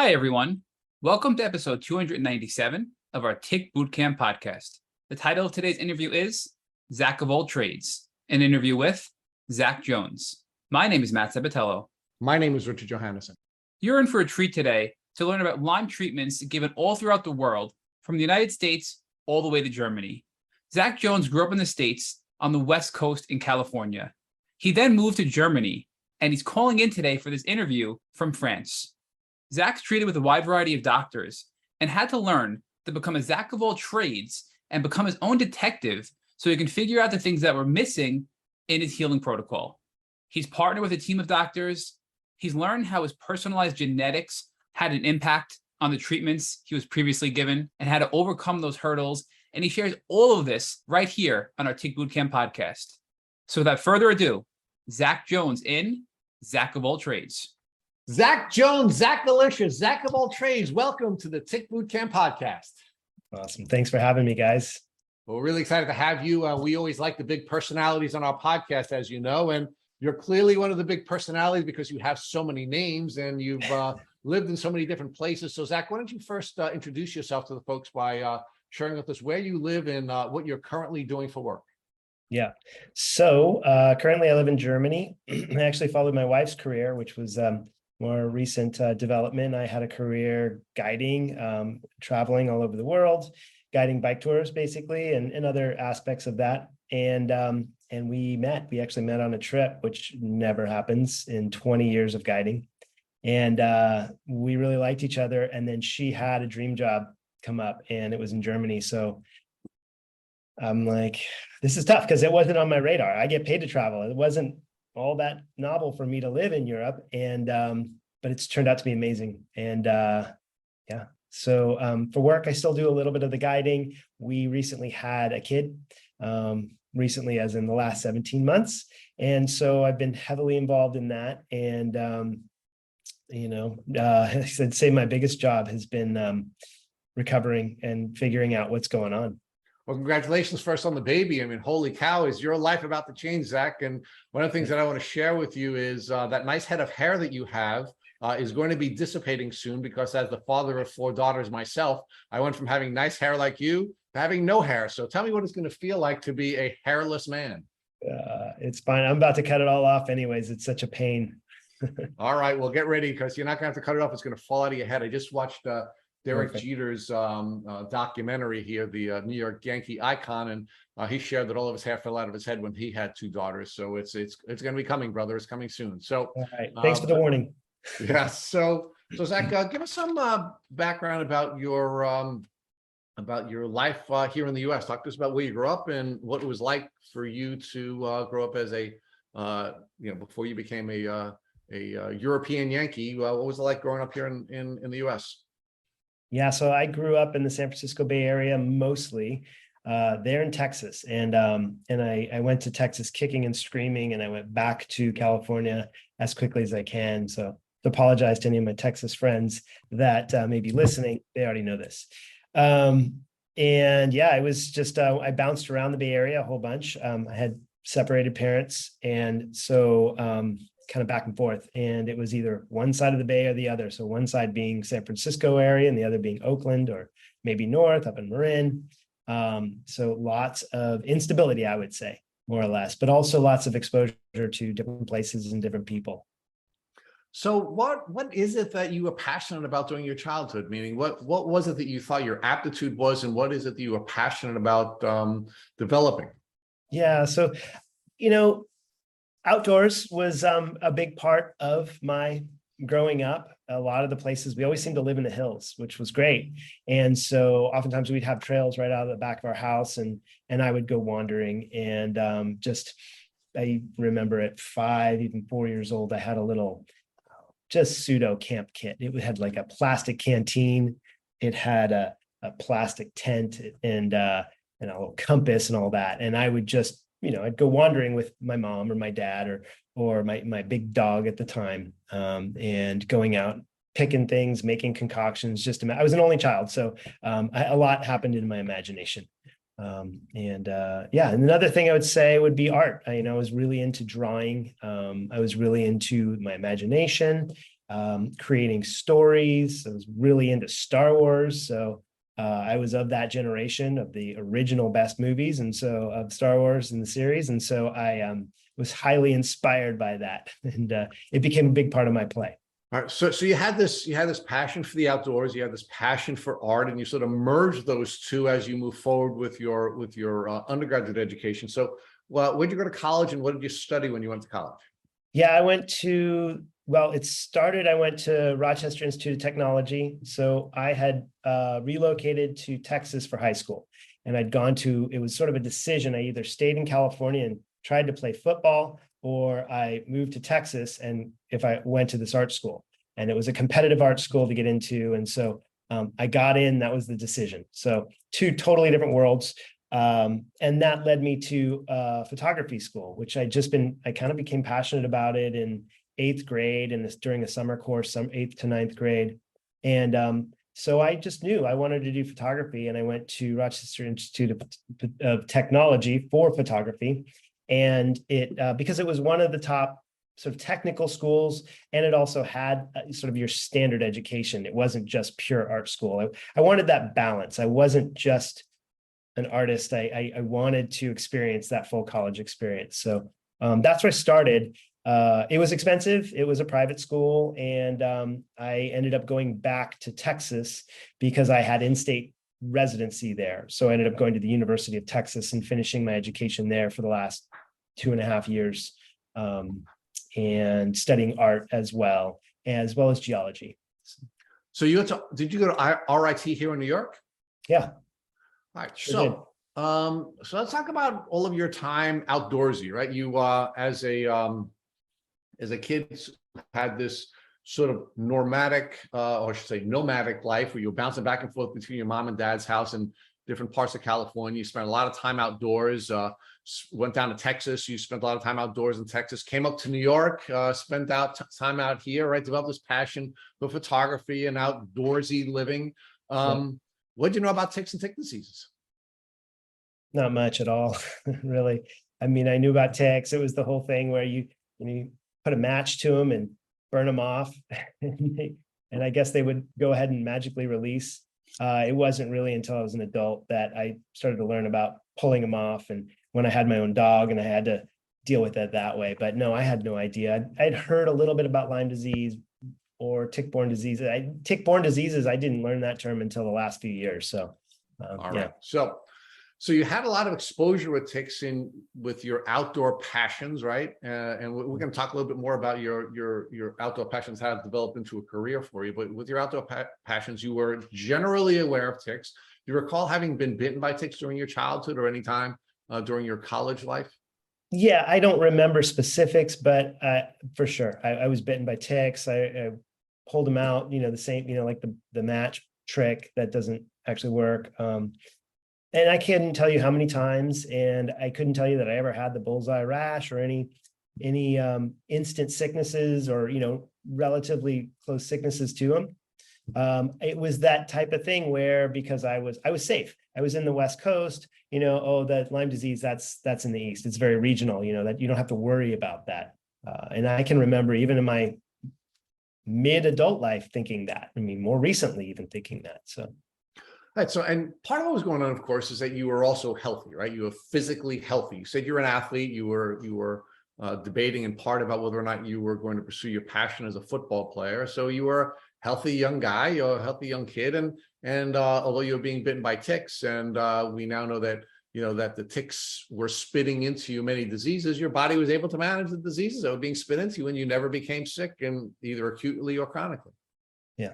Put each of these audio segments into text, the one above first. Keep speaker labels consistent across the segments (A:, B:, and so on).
A: Hi, everyone. Welcome to episode 297 of our Tick Bootcamp podcast. The title of today's interview is Zack of All Trades, an interview with Zack Jones. My name is Matt Sabatello.
B: My name is Richard Johannesson.
A: You're in for a treat today to learn about Lyme treatments given all throughout the world, from the United States all the way to Germany. Zack Jones grew up in the States on the West Coast in California. He then moved to Germany, and he's calling in today for this interview from France. Zack's treated with a wide variety of doctors and had to learn to become a Zack of all trades and become his own detective so he can figure out the things that were missing in his healing protocol. He's partnered with a team of doctors. He's learned how his personalized genetics had an impact on the treatments he was previously given and how to overcome those hurdles. And he shares all of this right here on our Tick Bootcamp podcast. So without further ado, Zack Jones in Zack of All Trades.
B: Zack Jones, Zack Delicious, Zack of All Trades. Welcome to the Tick Bootcamp podcast.
C: Awesome. Thanks for having me, guys.
B: Well, we're really excited to have you. We always like the big personalities on our podcast, as you know, and you're clearly one of the big personalities because you have so many names and you've lived in so many different places. So, Zack, why don't you first introduce yourself to the folks by sharing with us where you live and what you're currently doing for work?
C: Yeah. So currently I live in Germany. I actually followed my wife's career, which was more recent development. I had a career guiding, traveling all over the world, guiding bike tours basically, and other aspects of that. And we actually met on a trip, which never happens in 20 years of guiding. And we really liked each other. And then she had a dream job come up and it was in Germany. So I'm like, this is tough because it wasn't on my radar. I get paid to travel. It wasn't all that novel for me to live in Europe. And, but it's turned out to be amazing. And so for work, I still do a little bit of the guiding. We recently had a kid, recently as in the last 17 months. And so I've been heavily involved in that. And, I'd say my biggest job has been recovering and figuring out what's going on.
B: Well, congratulations first on the baby. I mean, holy cow, is your life about to change, Zack? And one of the things that I want to share with you is that nice head of hair that you have is going to be dissipating soon because as the father of 4 daughters myself, I went from having nice hair like you to having no hair. So tell me what it's going to feel like to be a hairless man.
C: It's fine. I'm about to cut it all off anyways. It's such a pain.
B: All right, well, get ready because you're not going to have to cut it off. It's going to fall out of your head. I just watched Derek Jeter's documentary here, the New York Yankee icon, and he shared that all of his hair fell out of his head when he had 2 daughters. So it's going to be coming, brother. It's coming soon. So
C: all right. Thanks for the warning.
B: Yeah. So Zack, give us some background about your life here in the U.S. Talk to us about where you grew up and what it was like for you to grow up as a before you became a European Yankee. What was it like growing up here in the U.S.?
C: Yeah, so I grew up in the San Francisco Bay Area, mostly there in Texas. And I went to Texas kicking and screaming, and I went back to California as quickly as I can. So to apologize to any of my Texas friends that may be listening, they already know this. And yeah, it was just, I bounced around the Bay Area a whole bunch. I had separated parents. And so kind of back and forth, and it was either one side of the Bay or the other. So one side being San Francisco area and the other being Oakland or maybe north up in Marin. So lots of instability, I would say, more or less, but also lots of exposure to different places and different people.
B: So what is it that you were passionate about during your childhood? Meaning what was it that you thought your aptitude was, and what is it that you were passionate about developing?
C: Yeah. So, outdoors was a big part of my growing up. A lot of the places, we always seemed to live in the hills, which was great. And so oftentimes we'd have trails right out of the back of our house, and I would go wandering. And I remember at 5, even 4 years old, I had a little just pseudo camp kit. It had like a plastic canteen. It had a plastic tent and a little compass and all that. And I would just I'd go wandering with my mom or my dad or my big dog at the time, and going out, picking things, making concoctions. I was an only child, so a lot happened in my imagination. And another thing I would say would be art. I was really into drawing. I was really into my imagination, creating stories. I was really into Star Wars. So I was of that generation of the original best movies. And so of Star Wars in the series. And so I was highly inspired by that. And it became a big part of my play.
B: All right. So you had this passion for the outdoors, you had this passion for art, and you sort of merged those two as you move forward with your undergraduate education. So where'd you go to college, and what did you study when you went to college?
C: Yeah, I went to, well, I went to Rochester Institute of Technology. So I had relocated to Texas for high school, and it was sort of a decision. I either stayed in California and tried to play football, or I moved to Texas and if I went to this art school, and it was a competitive art school to get into. And so I got in, that was the decision. So two totally different worlds. And that led me to photography school, which I kind of became passionate about it in 8th grade and during a summer course, 8th to 9th grade. And so I just knew I wanted to do photography, and I went to Rochester Institute of Technology for photography. And because it was one of the top sort of technical schools, and it also had sort of your standard education. It wasn't just pure art school. I wanted that balance. I wasn't just an artist. I wanted to experience that full college experience. So that's where I started. It was expensive. It was a private school. And I ended up going back to Texas because I had in-state residency there. So I ended up going to the University of Texas and finishing my education there for the last 2.5 years, and studying art as well as geology.
B: So did you go to RIT here in New York?
C: Yeah.
B: All right.
C: Sure
B: So let's talk about all of your time outdoorsy, right? You as a kid had this sort of nomadic life where you were bouncing back and forth between your mom and dad's house in different parts of California. You spent a lot of time outdoors, went down to Texas. You spent a lot of time outdoors in Texas, came up to New York, spent time out here, right? Developed this passion for photography and outdoorsy living. What did you know about ticks and tick diseases?
C: Not much at all, really. I mean, I knew about ticks. It was the whole thing where you put a match to them and burn them off, and I guess they would go ahead and magically release. It wasn't really until I was an adult that I started to learn about pulling them off, and when I had my own dog and I had to deal with it that way. But no, I had no idea. I'd heard a little bit about Lyme disease or tick-borne diseases. Tick-borne diseases, I didn't learn that term until the last few years. So,
B: all right. So you had a lot of exposure with ticks with your outdoor passions, right? And we're going to talk a little bit more about your outdoor passions, how it developed into a career for you. But with your outdoor passions, you were generally aware of ticks. Do you recall having been bitten by ticks during your childhood or any time during your college life?
C: Yeah, I don't remember specifics, but for sure, I was bitten by ticks. I pulled them out, the same, like the match trick that doesn't actually work. And I couldn't tell you how many times, and I couldn't tell you that I ever had the bullseye rash or any instant sicknesses or, relatively close sicknesses to them. It was that type of thing where, because I was safe, I was in the West Coast, that Lyme disease, that's in the East. It's very regional, that you don't have to worry about that. And I can remember even in my mid-adult life thinking that, more recently even thinking that, so.
B: Right. So, and part of what was going on, of course, is that you were also healthy, right? You were physically healthy. You said you're an athlete. You were debating in part about whether or not you were going to pursue your passion as a football player. So you were a healthy young guy, you're a healthy young kid, and although you were being bitten by ticks, and we now know that that the ticks were spitting into you many diseases, your body was able to manage the diseases that were being spit into you, and you never became sick, and either acutely or chronically.
C: Yeah.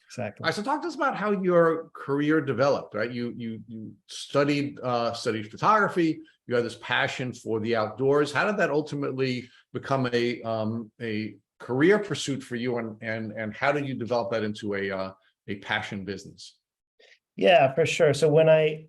C: Exactly.
B: All right, so talk to us about how your career developed, right? You studied photography. You had this passion for the outdoors. How did that ultimately become a career pursuit for you, and how did you develop that into a passion business?
C: Yeah, for sure. So when I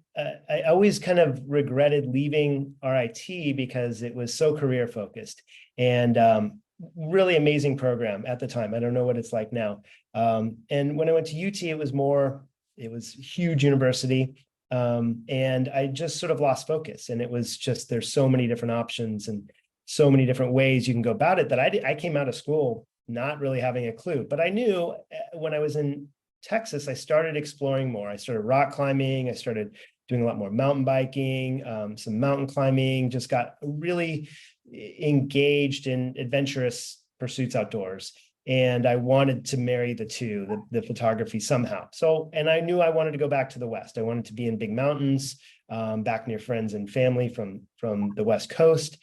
C: always kind of regretted leaving RIT because it was so career focused, and really amazing program at the time. I don't know what it's like now. And when I went to UT, it was huge university. And I just sort of lost focus, and it was just, there's so many different options and so many different ways you can go about it that I came out of school not really having a clue. But I knew when I was in Texas, I started exploring more. I started rock climbing. I started doing a lot more mountain biking, some mountain climbing, just got really engaged in adventurous pursuits outdoors. And I wanted to marry the two, the photography somehow. So, and I knew I wanted to go back to the West. I wanted to be in big mountains, back near friends and family from the West Coast.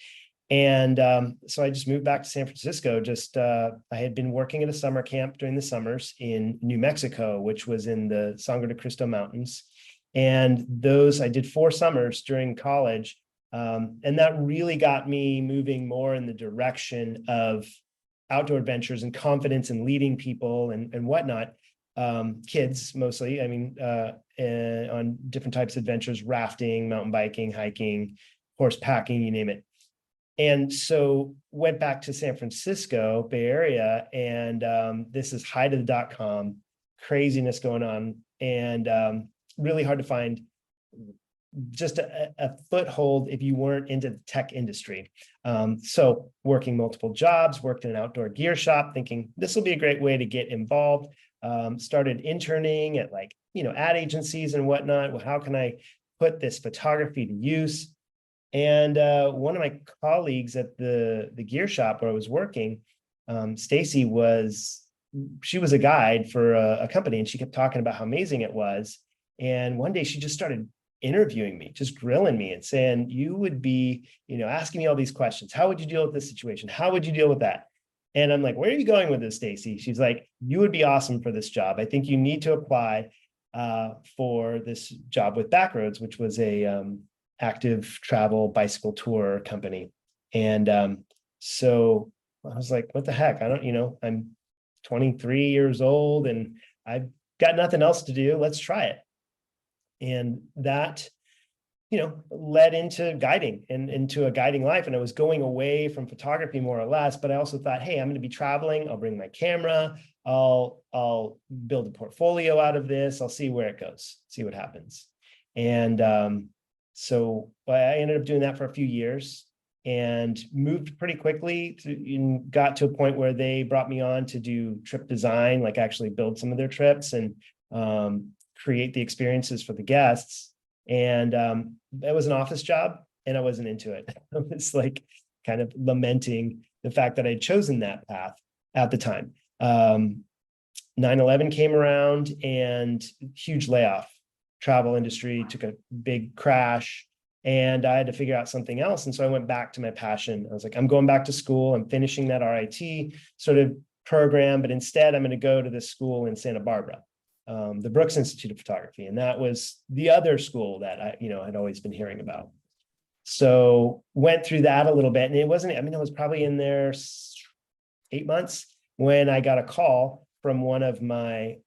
C: And so I just moved back to San Francisco. I had been working at a summer camp during the summers in New Mexico, which was in the Sangre de Cristo Mountains. And I did 4 summers during college. And that really got me moving more in the direction of outdoor adventures and confidence in leading people and whatnot. Kids mostly, I mean, on different types of adventures, rafting, mountain biking, hiking, horse packing, you name it. And so went back to San Francisco, Bay Area, and this is height of the .com, craziness going on, and really hard to find just a foothold if you weren't into the tech industry. So working multiple jobs, worked in an outdoor gear shop, thinking this will be a great way to get involved. Started interning at ad agencies and whatnot. Well, how can I put this photography to use? And one of my colleagues at the gear shop where I was working, Stacy she was a guide for a company, and she kept talking about how amazing it was. And one day she just started interviewing me, just grilling me and saying, you would be, asking me all these questions. How would you deal with this situation? How would you deal with that? And I'm like, where are you going with this, Stacy? She's like, you would be awesome for this job. I think you need to apply for this job with Backroads, which was a active travel bicycle tour company. And so I was like, what the heck? I'm 23 years old and I've got nothing else to do. Let's try it. And that, led into guiding and into a guiding life. And I was going away from photography more or less, but I also thought, hey, I'm going to be traveling. I'll bring my camera. I'll build a portfolio out of this. I'll see where it goes, see what happens. And so I ended up doing that for a few years and moved pretty quickly and got to a point where they brought me on to do trip design, like actually build some of their trips and create the experiences for the guests. And it was an office job and I wasn't into it. I was like kind of lamenting the fact that I'd chosen that path at the time. 9/11 came around and huge layoff. Travel industry took a big crash and I had to figure out something else. And so I went back to my passion. I was like, I'm going back to school. I'm finishing that RIT sort of program, but instead I'm going to go to this school in Santa Barbara. The Brooks Institute of Photography. And that was the other school that I'd always been hearing about. So went through that a little bit and I was probably in there 8 months when I got a call from one of my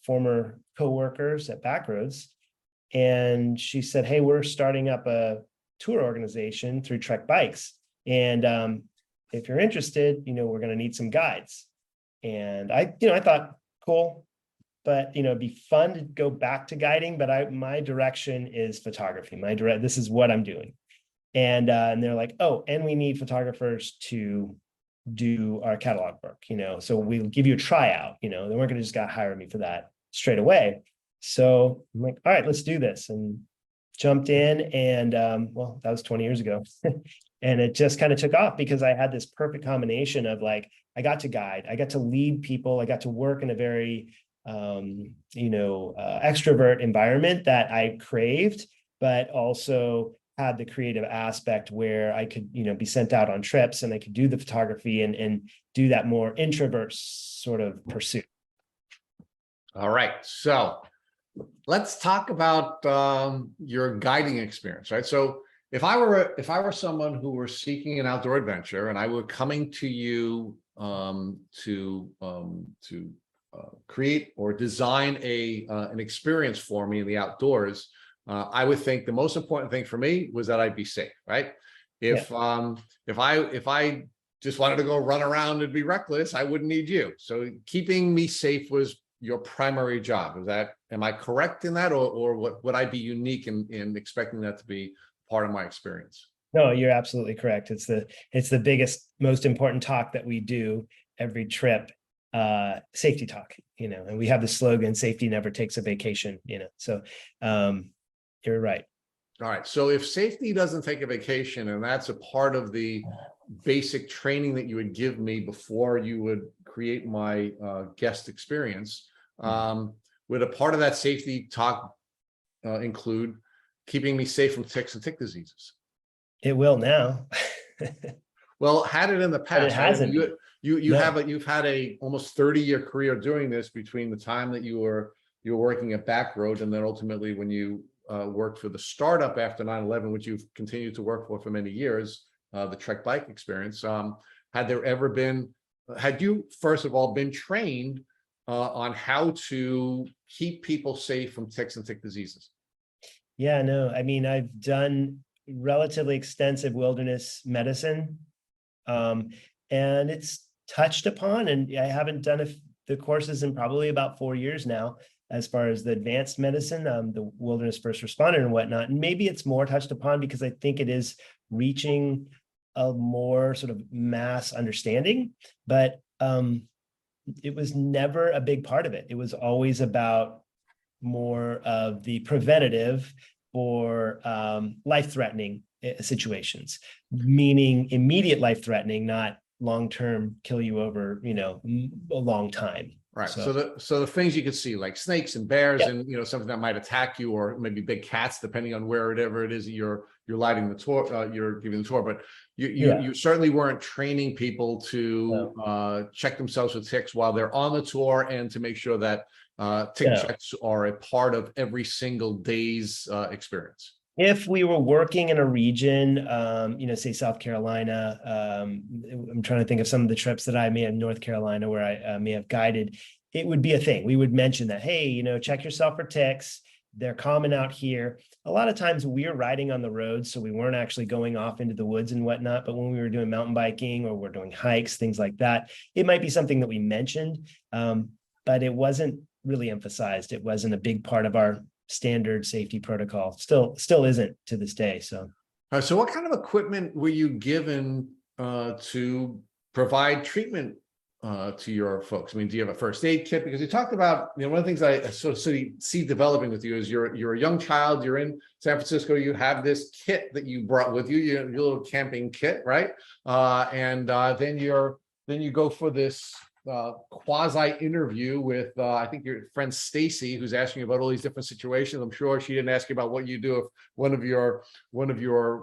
C: former coworkers at Backroads. And she said, hey, we're starting up a tour organization through Trek Bikes. And if you're interested, we're going to need some guides. And I thought, cool. But it'd be fun to go back to guiding, but my direction is photography. This is what I'm doing. And they're like, oh, and we need photographers to do our catalog work, so we'll give you a tryout, they weren't going to just hire me for that straight away. So I'm like, all right, let's do this, and jumped in. And that was 20 years ago. And it just kind of took off because I had this perfect combination of I got to guide, I got to lead people, I got to work in a very extrovert environment that I craved, but also had the creative aspect where I could, be sent out on trips and I could do the photography and do that more introvert sort of pursuit.
B: All right. So let's talk about your guiding experience, right? So if I were someone who were seeking an outdoor adventure and I were coming to you to create or design an experience for me in the outdoors, I would think the most important thing for me was that I'd be safe, right? If I just wanted to go run around and be reckless, I wouldn't need you. So keeping me safe was your primary job. Am I correct in that, or would I be unique in expecting that to be part of my experience?
C: No, you're absolutely correct. It's the biggest, most important talk that we do. every trip, safety talk, and we have the slogan, safety never takes a vacation, so you're right.
B: All right. So if safety doesn't take a vacation, and that's a part of the basic training that you would give me before you would create my guest experience, would a part of that safety talk include keeping me safe from ticks and tick diseases?
C: It will now.
B: Well, had it in the past.
C: But it hasn't.
B: You've had a almost 30-year career doing this, between the time that you were working at Backroad, and then ultimately when you worked for the startup after 9/11, which you've continued to work for many years, the Trek Bike Experience. Had you first of all been trained on how to keep people safe from ticks and tick diseases?
C: Yeah, no, I mean, I've done relatively extensive wilderness medicine, and it's touched upon, and I haven't done the courses in probably about 4 years now, as far as the advanced medicine, the wilderness first responder and whatnot. And maybe it's more touched upon because I think it is reaching a more sort of mass understanding, but it was never a big part of it. It was always about more of the preventative or life-threatening situations, meaning immediate life-threatening, not long-term kill you over, a long time.
B: Right. So the things you could see, like snakes and bears, and something that might attack you, or maybe big cats, depending on wherever it is that you're lighting the tour, you're giving the tour. But you certainly weren't training people to check themselves with ticks while they're on the tour, and to make sure that tick checks are a part of every single day's experience.
C: If we were working in a region, say South Carolina, I'm trying to think of some of the trips that I may have, North Carolina, where I may have guided, it would be a thing. We would mention that, hey, check yourself for ticks. They're common out here. A lot of times we were riding on the road, so we weren't actually going off into the woods and whatnot. But when we were doing mountain biking, or we're doing hikes, things like that, it might be something that we mentioned, but it wasn't really emphasized. It wasn't a big part of our standard safety protocol. Still isn't to this day. So
B: what kind of equipment were you given to provide treatment to your folks? I mean, do you have a first aid kit? Because you talked about, one of the things I sort of see developing with you is you're a young child, you're in San Francisco, you have this kit that you brought with you, your little camping kit, right? And then you go for this quasi interview with I think your friend Stacy, who's asking you about all these different situations. I'm sure she didn't ask you about what you do if one of your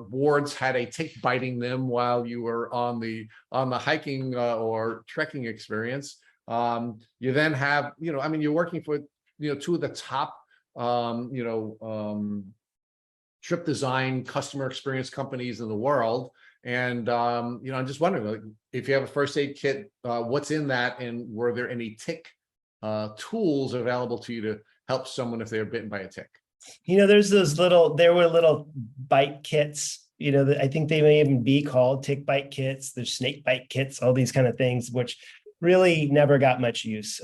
B: wards had a tick biting them while you were on the hiking or trekking experience. You then have, you're working for two of the top trip design customer experience companies in the world. And, I'm just wondering, like, if you have a first aid kit, what's in that? And were there any tick tools available to you to help someone if they were bitten by a tick?
C: there were little bite kits, I think they may even be called tick bite kits. There's snake bite kits, all these kind of things, which really never got much use.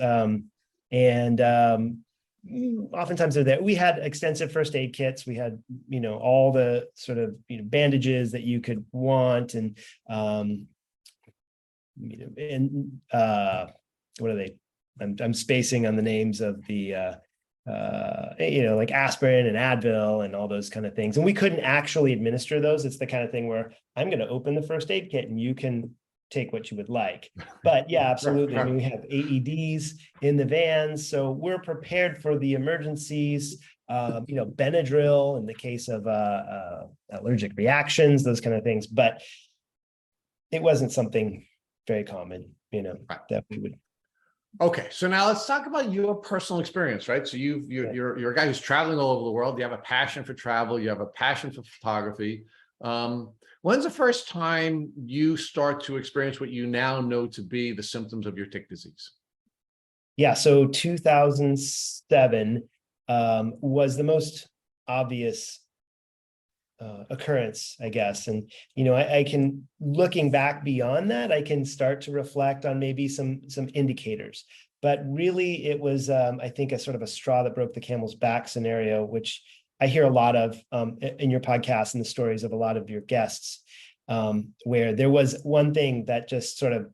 C: Oftentimes they're there. We had extensive first aid kits. We had, all the sort of, bandages that you could want. And, what are they? I'm spacing on the names of the, like aspirin and Advil and all those kind of things. And we couldn't actually administer those. It's the kind of thing where I'm going to open the first aid kit and you can take what you would like. But yeah, absolutely. I mean, we have AEDs in the vans, so we're prepared for the emergencies. Benadryl in the case of allergic reactions, those kind of things. But it wasn't something very common, that we would.
B: Okay, so now let's talk about your personal experience, right? So you're a guy who's traveling all over the world. You have a passion for travel. You have a passion for photography. When's the first time you start to experience what you now know to be the symptoms of your tick disease?
C: Yeah, so 2007 was the most obvious occurrence, I guess. And, I can, looking back beyond that, I can start to reflect on maybe some indicators. But really, it was, I think, a sort of a straw that broke the camel's back scenario, which I hear a lot of in your podcast and the stories of a lot of your guests, where there was one thing that just sort of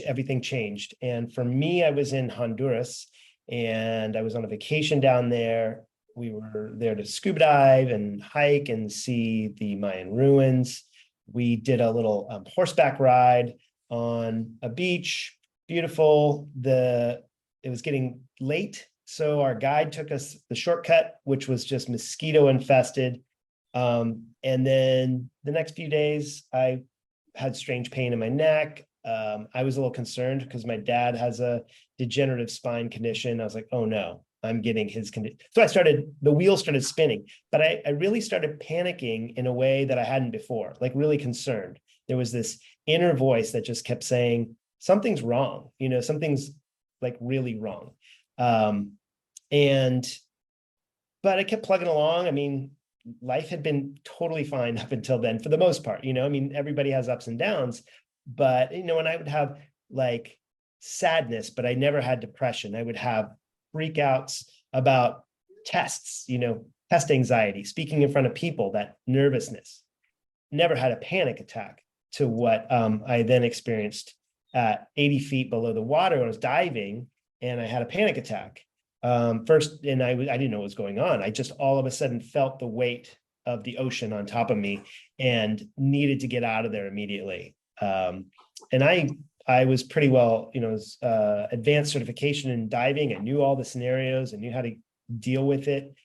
C: everything changed. And for me, I was in Honduras and I was on a vacation down there. We were there to scuba dive and hike and see the Mayan ruins. We did a little horseback ride on a beach, beautiful. It was getting late, so our guide took us the shortcut, which was just mosquito infested. And then the next few days, I had strange pain in my neck. I was a little concerned because my dad has a degenerative spine condition. I was like, oh no, I'm getting his condition. So the wheel started spinning, but I really started panicking in a way that I hadn't before, like really concerned. There was this inner voice that just kept saying, something's wrong, something's like really wrong. But I kept plugging along. I mean, life had been totally fine up until then, for the most part, I mean, everybody has ups and downs, but, and I would have like sadness, but I never had depression. I would have freakouts about tests, test anxiety, speaking in front of people, that nervousness. Never had a panic attack to what I then experienced at 80 feet below the water when I was diving, and I had a panic attack. First, and I didn't know what was going on. I just all of a sudden felt the weight of the ocean on top of me and needed to get out of there immediately. And I was pretty well, advanced certification in diving. I knew all the scenarios. I knew how to deal with it.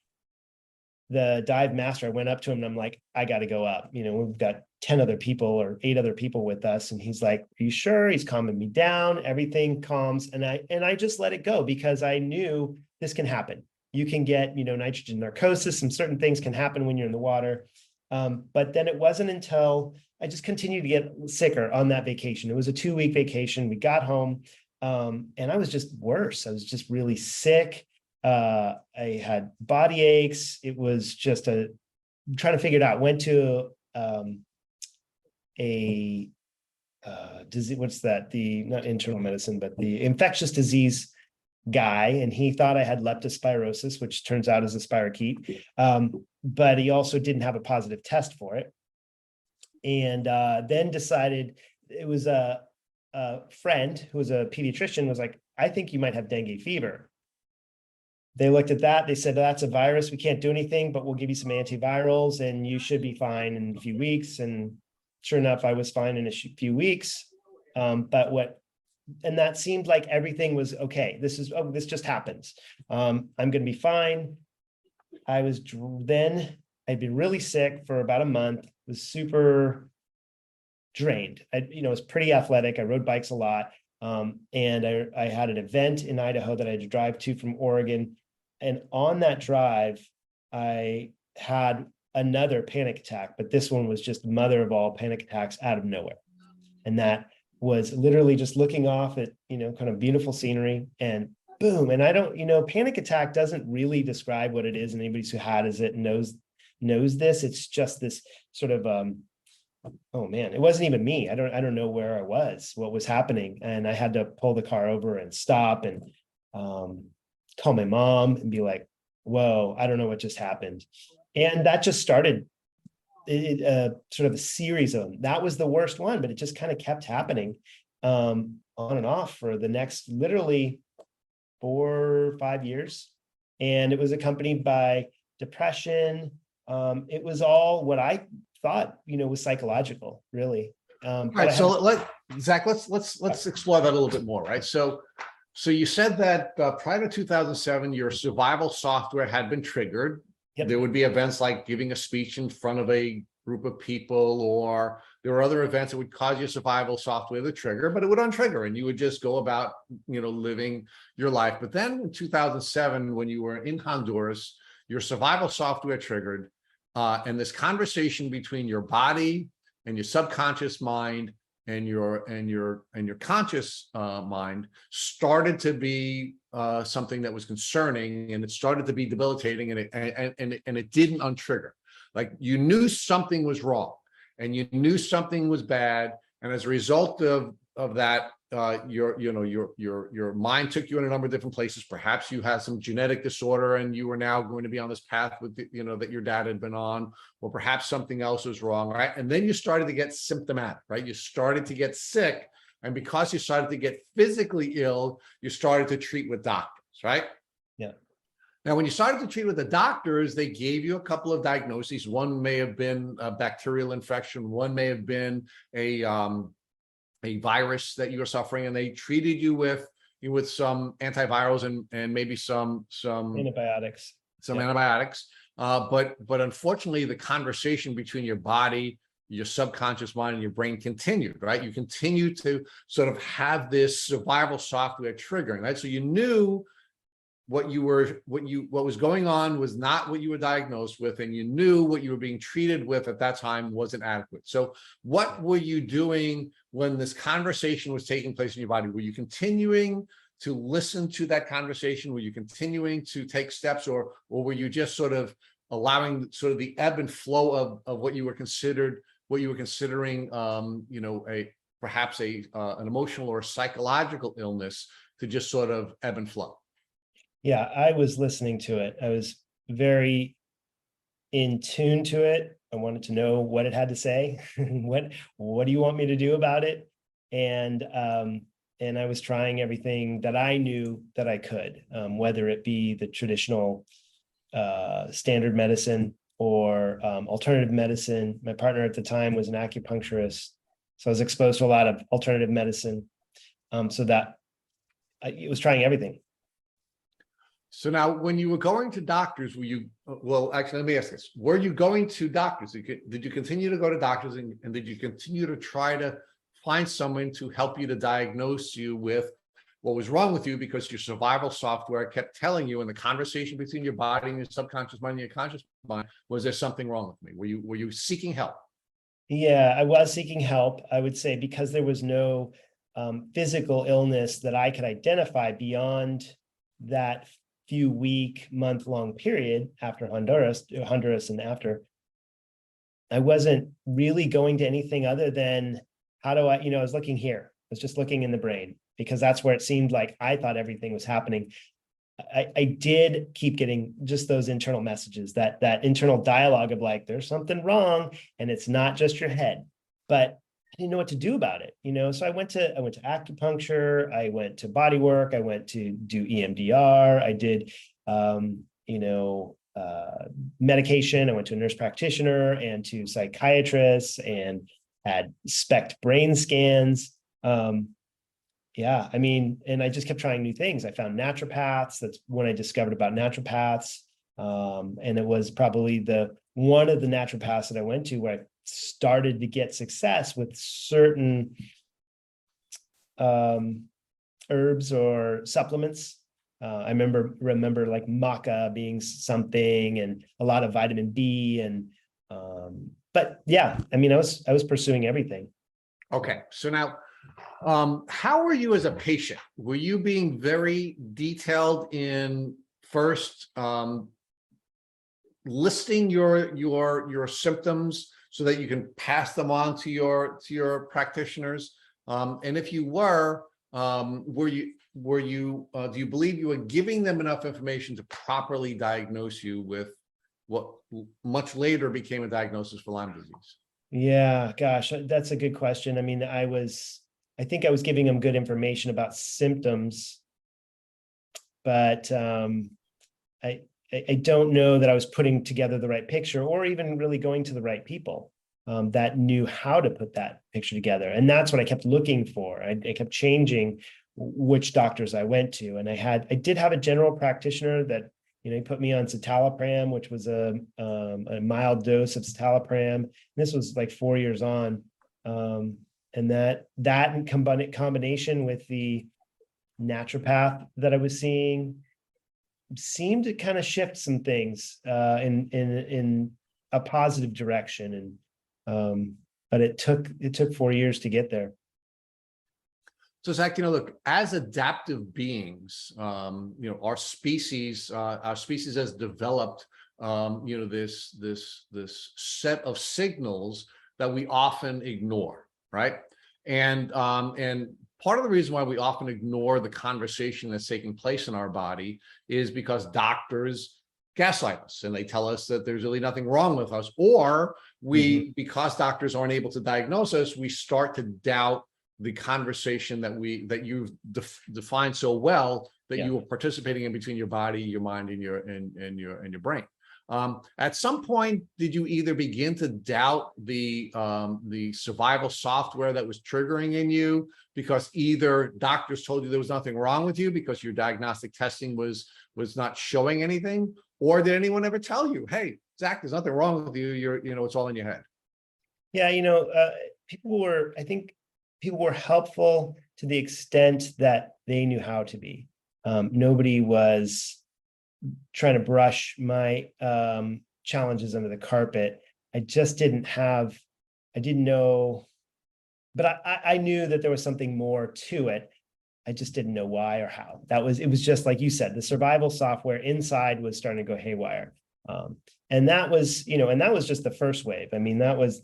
C: The dive master, I went up to him and I'm like, I got to go up. We've got 10 other people or 8 other people with us. And he's like, are you sure? He's calming me down. Everything calms. And I just let it go because I knew this can happen. You can get, nitrogen narcosis. Some certain things can happen when you're in the water. But then it wasn't until I just continued to get sicker on that vacation. It was a 2-week vacation. We got home and I was just worse. I was just really sick. I had body aches. It was just trying to figure it out. Went to a disease, what's that? Not internal medicine, but the infectious disease guy. And he thought I had leptospirosis, which turns out is a spirochete. But he also didn't have a positive test for it. And then decided, it was a friend who was a pediatrician was like, I think you might have dengue fever. They looked at that. They said, that's a virus. We can't do anything, but we'll give you some antivirals and you should be fine in a few weeks. And sure enough, I was fine in a few weeks. And that seemed like everything was okay. This just happens. I'm going to be fine. I'd been really sick for about a month, was super drained. I was pretty athletic. I rode bikes a lot. And I had an event in Idaho that I had to drive to from Oregon. And on that drive, I had another panic attack, but this one was just mother of all panic attacks out of nowhere. And that was literally just looking off at, kind of beautiful scenery and boom. And I don't, panic attack doesn't really describe what it is. And anybody who has it knows this. It's just this sort of, oh man, it wasn't even me. I don't know where I was, what was happening. And I had to pull the car over and stop and call my mom and be like, whoa, I don't know what just happened. And that just started sort of a series of them. That was the worst one, but it just kind of kept happening on and off for the next literally 4 or 5 years. And it was accompanied by depression. It was all what I thought, was psychological, really.
B: All right. So Zack, let's explore that a little bit more, right? So you said that prior to 2007, your survival software had been triggered. Yep. There would be events like giving a speech in front of a group of people, or there were other events that would cause your survival software to trigger, but it would untrigger and you would just go about, living your life. But then in 2007, when you were in Honduras, your survival software triggered, and this conversation between your body and your subconscious mind and your conscious mind started to be something that was concerning, and it started to be debilitating, and it didn't untrigger. Like you knew something was wrong, and you knew something was bad, and as a result of that, your mind took you in a number of different places. Perhaps you had some genetic disorder and you were now going to be on this path with that your dad had been on, or perhaps something else was wrong, right? And then you started to get symptomatic, right? You started to get sick And because you started to get physically ill, you started to treat with doctors, right?
C: Yeah.
B: Now, when you started to treat with the doctors, they gave you a couple of diagnoses. One may have been a bacterial infection. One may have been a virus that you were suffering, and they treated you with some antivirals and maybe some
C: Antibiotics.
B: antibiotics. But unfortunately, the conversation between your body, your subconscious mind, and your brain continued, right? You continue to sort of have this survival software triggering, right? So you knew what was going on was not what you were diagnosed with, and you knew what you were being treated with at that time wasn't adequate. So what were you doing when this conversation was taking place in your body? Were you continuing to listen to that conversation? Were you continuing to take steps, or were you just sort of allowing sort of the ebb and flow of what you were considering, perhaps an emotional or psychological illness to just sort of ebb and flow?
C: Yeah, I was listening to it. I was very in tune to it. I wanted to know what it had to say. What do you want me to do about it? And I was trying everything that I knew that I could, whether it be the traditional standard medicine or alternative medicine. My partner at the time was an acupuncturist, so I was exposed to a lot of alternative medicine. So that it was trying everything.
B: So now, when you were going to doctors, well, actually, let me ask this. Were you going to doctors? Did you continue to go to doctors, and did you continue to try to find someone to help you to diagnose you with what was wrong with you, because your survival software kept telling you in the conversation between your body and your subconscious mind and your conscious mind, was there something wrong with me? Were you seeking help?
C: Yeah, I was seeking help, I would say, because there was no physical illness that I could identify beyond that month-long period after Honduras and after. I wasn't really going to anything other than how do I was looking here. I was just looking in the brain, because that's where it seemed like I thought everything was happening. I did keep getting just those internal messages, that internal dialogue of like, there's something wrong and it's not just your head, but I didn't know what to do about it. So I went to acupuncture, I went to body work, I went to do EMDR, I did, medication. I went to a nurse practitioner and to psychiatrists and had SPECT brain scans. And I just kept trying new things. I found naturopaths. That's when I discovered about naturopaths. And it was probably one of the naturopaths that I went to where I started to get success with certain herbs or supplements. I remember like maca being something, and a lot of vitamin B, and but yeah, I was pursuing everything.
B: Okay, so now, how were you as a patient? Were you being very detailed in first listing your symptoms so that you can pass them on to your practitioners? And if you were you do you believe you were giving them enough information to properly diagnose you with what much later became a diagnosis for Lyme disease?
C: Yeah, gosh, that's a good question. I think I was giving them good information about symptoms, but I don't know that I was putting together the right picture, or even really going to the right people that knew how to put that picture together. And that's what I kept looking for. I kept changing which doctors I went to. And I did have a general practitioner that, he put me on citalopram, which was a mild dose of citalopram. This was like 4 years on. And that in combination with the naturopath that I was seeing seemed to kind of shift some things in a positive direction. And but it took 4 years to get there.
B: So Zach, look, as adaptive beings, our species has developed, this set of signals that we often ignore, right? And part of the reason why we often ignore the conversation that's taking place in our body is because doctors gaslight us and they tell us that there's really nothing wrong with us, or because doctors aren't able to diagnose us, we start to doubt the conversation that you've defined so well that
C: Yeah.
B: you were participating in between your body, your mind, and your brain. At some point, did you either begin to doubt the survival software that was triggering in you because either doctors told you there was nothing wrong with you because your diagnostic testing was not showing anything, or did anyone ever tell you, hey, Zack, there's nothing wrong with you, it's all in your head?
C: Yeah, I think people were helpful to the extent that they knew how to be. Nobody was trying to brush my challenges under the carpet. I didn't know, but I knew that there was something more to it. I just didn't know why or how. It was just like you said, the survival software inside was starting to go haywire. And that was just the first wave. I mean, that was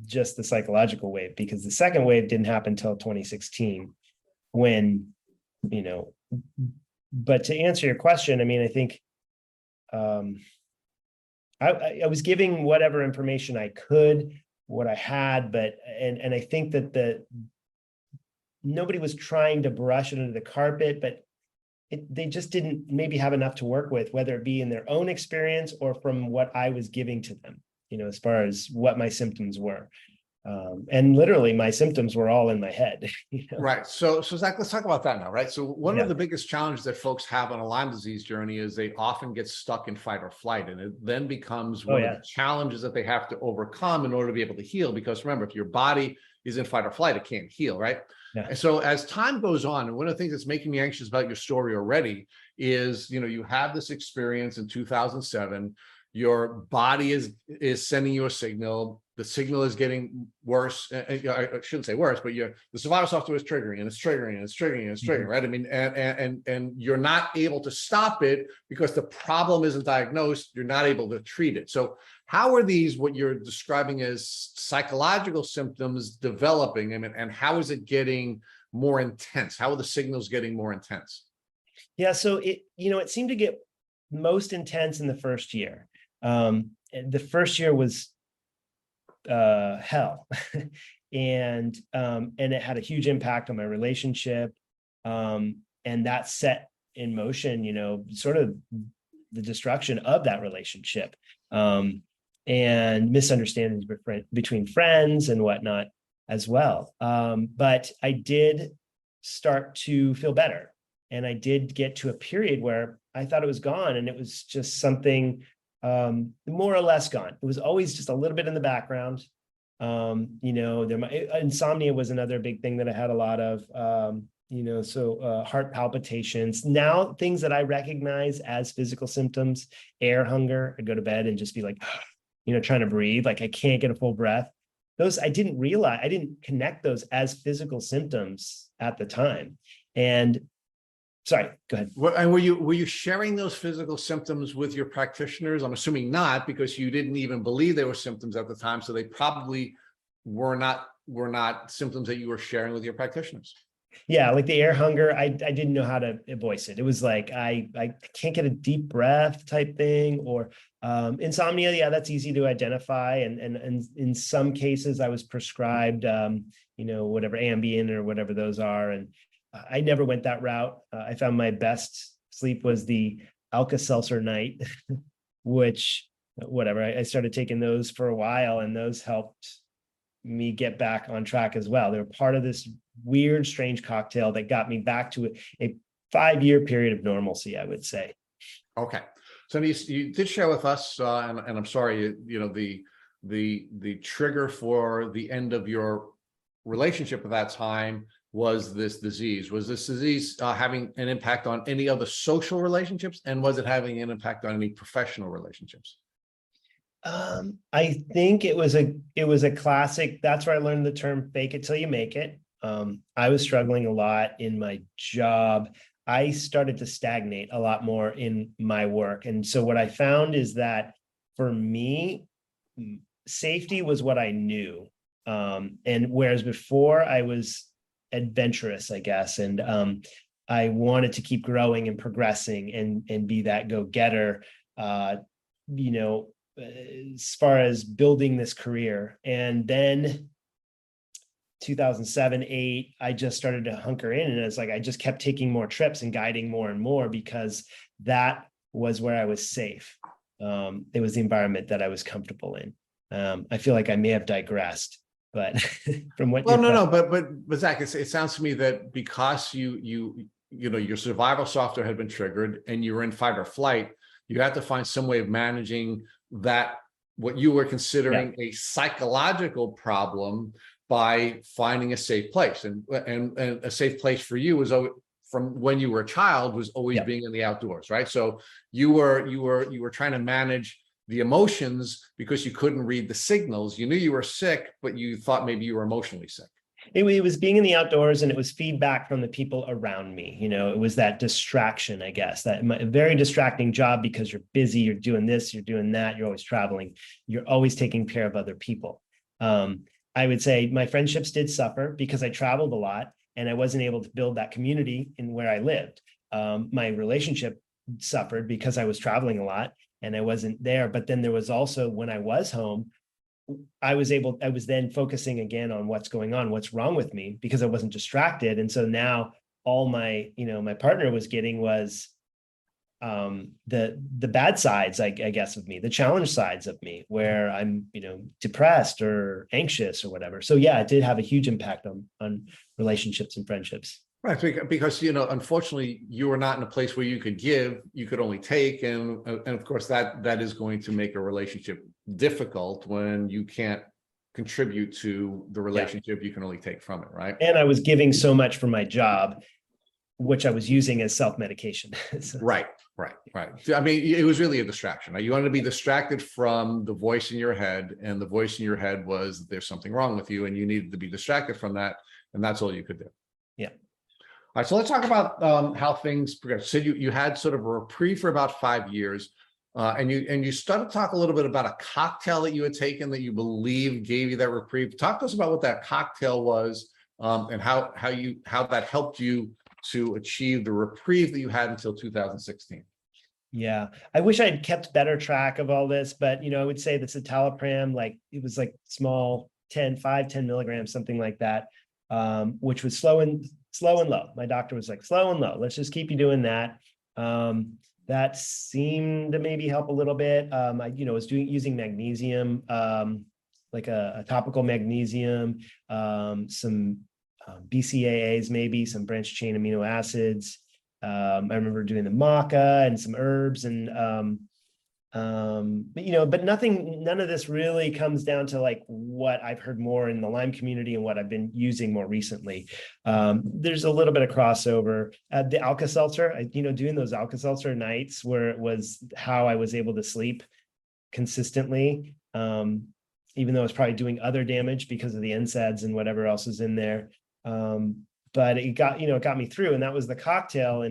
C: just the psychological wave, because the second wave didn't happen until 2016 when, but to answer your question, I mean, I think I was giving whatever information I could, what I had, but I think that nobody was trying to brush it under the carpet, but they just didn't maybe have enough to work with, whether it be in their own experience or from what I was giving to them, as far as what my symptoms were. And literally my symptoms were all in my head.
B: Right. So Zack, let's talk about that now, right? So one
C: Yeah.
B: of the biggest challenges that folks have on a Lyme disease journey is they often get stuck in fight or flight, and it then becomes one of the challenges that they have to overcome in order to be able to heal. Because remember, if your body is in fight or flight, it can't heal, right?
C: Yeah.
B: And so as time goes on, and one of the things that's making me anxious about your story already is, you have this experience in 2007, your body is sending you a signal. The signal is getting worse. I shouldn't say worse, but the survival software is triggering, and it's triggering, and it's triggering, and it's triggering, right? I mean, and you're not able to stop it because the problem isn't diagnosed. You're not able to treat it. So how are these, what you're describing as psychological symptoms, developing? I mean, and how is it getting more intense? How are the signals getting more intense?
C: Yeah, so it seemed to get most intense in the first year. The first year was hell. and it had a huge impact on my relationship. And that set in motion, sort of the destruction of that relationship, and misunderstandings between friends and whatnot as well. But I did start to feel better. And I did get to a period where I thought it was gone, and it was just something more or less gone. It was always just a little bit in the background. Insomnia was another big thing that I had a lot of, heart palpitations. Now, things that I recognize as physical symptoms, air hunger, I'd go to bed and just be like, trying to breathe, like I can't get a full breath. Those, I didn't connect those as physical symptoms at the time. And sorry, go ahead.
B: And were you sharing those physical symptoms with your practitioners? I'm assuming not, because you didn't even believe they were symptoms at the time. So they probably were not symptoms that you were sharing with your practitioners.
C: Yeah, like the air hunger, I didn't know how to voice it. It was like I can't get a deep breath type thing, or insomnia. Yeah, that's easy to identify, and in some cases I was prescribed whatever Ambien or whatever those are, and I never went that route. I found my best sleep was the Alka-Seltzer night, which whatever, I started taking those for a while, and those helped me get back on track as well. They were part of this weird, strange cocktail that got me back to a 5-year period of normalcy, I would say.
B: Okay. So you did share with us, and I'm sorry, the trigger for the end of your relationship at that time was this disease. Was this disease having an impact on any other social relationships? And was it having an impact on any professional relationships?
C: I think it was a classic. That's where I learned the term fake it till you make it. I was struggling a lot in my job. I started to stagnate a lot more in my work. And so what I found is that for me, safety was what I knew. And whereas before I was adventurous, I guess, and I wanted to keep growing and progressing and be that go-getter, as far as building this career. And then 2007, 8, I just started to hunker in, and it's like I just kept taking more trips and guiding more and more because that was where I was safe. It was the environment that I was comfortable in. I feel like I may have digressed, but from what
B: but Zach, it sounds to me that because your survival software had been triggered and you were in fight or flight, you had to find some way of managing that, what you were considering a psychological problem, by finding a safe place. And a safe place for you was, from when you were a child, was always being in the outdoors, right? So you were trying to manage the emotions because you couldn't read the signals. You knew you were sick, but you thought maybe you were emotionally sick.
C: It was being in the outdoors, and it was feedback from the people around me. It was that distraction, I guess, that very distracting job, because you're busy, you're doing this, you're doing that, you're always traveling, you're always taking care of other people. I would say my friendships did suffer because I traveled a lot and I wasn't able to build that community in where I lived. My relationship suffered because I was traveling a lot and I wasn't there. But then there was also, when I was home, I was then focusing again on what's going on, what's wrong with me, because I wasn't distracted. And so now all my partner was getting was the bad sides, I guess, of me, the challenge sides of me, where I'm, depressed or anxious or whatever. So yeah, it did have a huge impact on relationships and friendships.
B: Right, because unfortunately, you were not in a place where you could give; you could only take, and of course that is going to make a relationship difficult when you can't contribute to the relationship. You can only take from it, right?
C: And I was giving so much for my job, which I was using as self-medication. So.
B: Right. I mean, it was really a distraction. You wanted to be distracted from the voice in your head, and the voice in your head was there's something wrong with you, and you needed to be distracted from that, and that's all you could do.
C: Yeah.
B: All right, so let's talk about how things progressed. So you had sort of a reprieve for about 5 years, and you started to talk a little bit about a cocktail that you had taken that you believe gave you that reprieve. Talk to us about what that cocktail was, and how that helped you to achieve the reprieve that you had until 2016.
C: Yeah, I wish I'd kept better track of all this, but I would say the citalopram, it was small, 10 milligrams, something like that, which was slow and low. My doctor was like, slow and low. Let's just keep you doing that. That seemed to maybe help a little bit. I was using magnesium, like a topical magnesium, some BCAAs, maybe some branched chain amino acids. I remember doing the maca and some herbs, and but none of this really comes down to what I've heard more in the Lyme community and what I've been using more recently. There's a little bit of crossover. The Alka-Seltzer, doing those Alka-Seltzer nights, where it was how I was able to sleep consistently, even though it's probably doing other damage because of the NSAIDs and whatever else is in there. But it got me through, and that was the cocktail.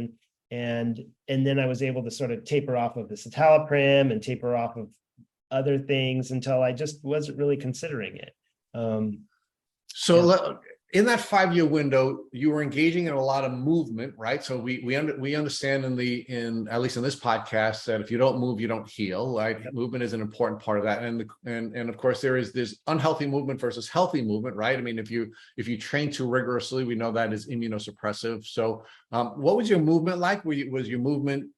C: And then I was able to sort of taper off of the citalopram and taper off of other things until I just wasn't really considering it.
B: In that 5-year window, you were engaging in a lot of movement, right? So we understand in at least in this podcast that if you don't move, you don't heal, right? Yep. Movement is an important part of that, and of course there's unhealthy movement versus healthy movement, right? I mean, if you train too rigorously, we know that is immunosuppressive. So, what was your movement like? Was your movement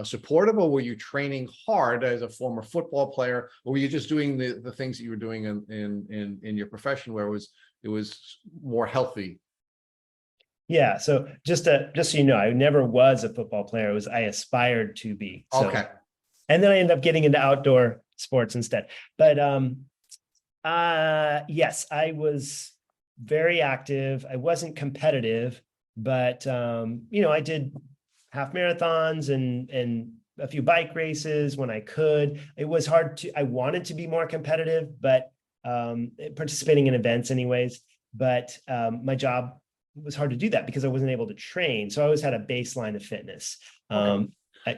B: supportive, or were you training hard as a former football player, or were you just doing the things that you were doing in your profession, where it was more healthy?
C: Yeah. So just so you know, I never was a football player. I aspired to be. So,
B: okay.
C: And then I ended up getting into outdoor sports instead. But yes, I was very active. I wasn't competitive, but I did half marathons and a few bike races when I could. It was hard I wanted to be more competitive, but participating in events anyways, but my job was hard to do that because I wasn't able to train. So I always had a baseline of fitness.
B: Okay.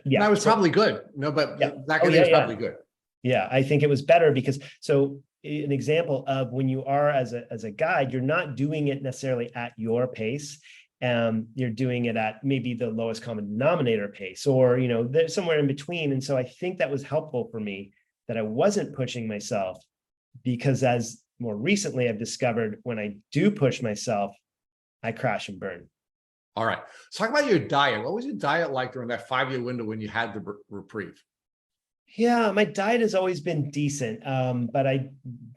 B: That was probably good. No, but that is probably good.
C: Yeah, I think it was better because an example of when you are as a guide, you're not doing it necessarily at your pace. You're doing it at maybe the lowest common denominator pace, or somewhere in between. And so I think that was helpful for me, that I wasn't pushing myself, because as more recently, I've discovered when I do push myself, I crash and burn.
B: All right. Let's talk about your diet. What was your diet like during that 5-year window when you had the reprieve?
C: Yeah, my diet has always been decent, but I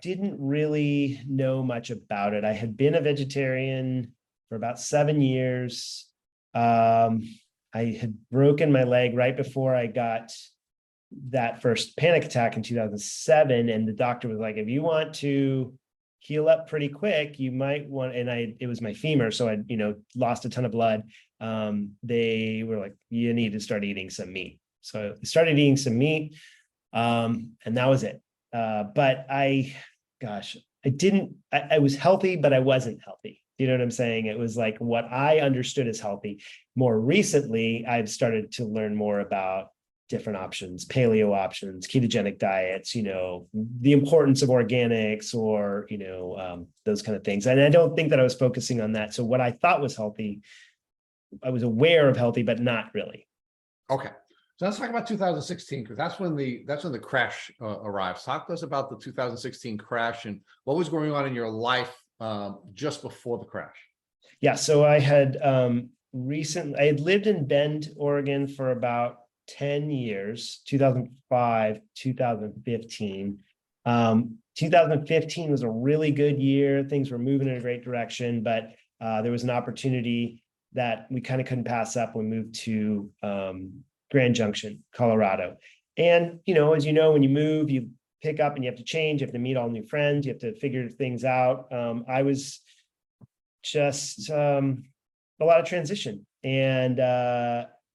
C: didn't really know much about it. I had been a vegetarian for about 7 years. I had broken my leg right before I got that first panic attack in 2007. And the doctor was like, if you want to heal up pretty quick, you might want, and it was my femur. So I, lost a ton of blood. They were like, you need to start eating some meat. So I started eating some meat, and that was it. But I was healthy, but I wasn't healthy. You know what I'm saying? It was like what I understood as healthy. More recently, I've started to learn more about different options, paleo options, ketogenic diets, the importance of organics or, those kind of things. And I don't think that I was focusing on that. So what I thought was healthy, I was aware of healthy, but not really.
B: Okay. So let's talk about 2016, because that's when the crash arrives. Talk to us about the 2016 crash and what was going on in your life just before the crash.
C: Yeah. So I had I had lived in Bend, Oregon for about 10 years, 2005, 2015. 2015 was a really good year. Things were moving in a great direction, but there was an opportunity that we kind of couldn't pass up. We moved to Grand Junction, Colorado. And, as you know, when you move, you pick up and you have to change, you have to meet all new friends, you have to figure things out. I was just a lot of transition. And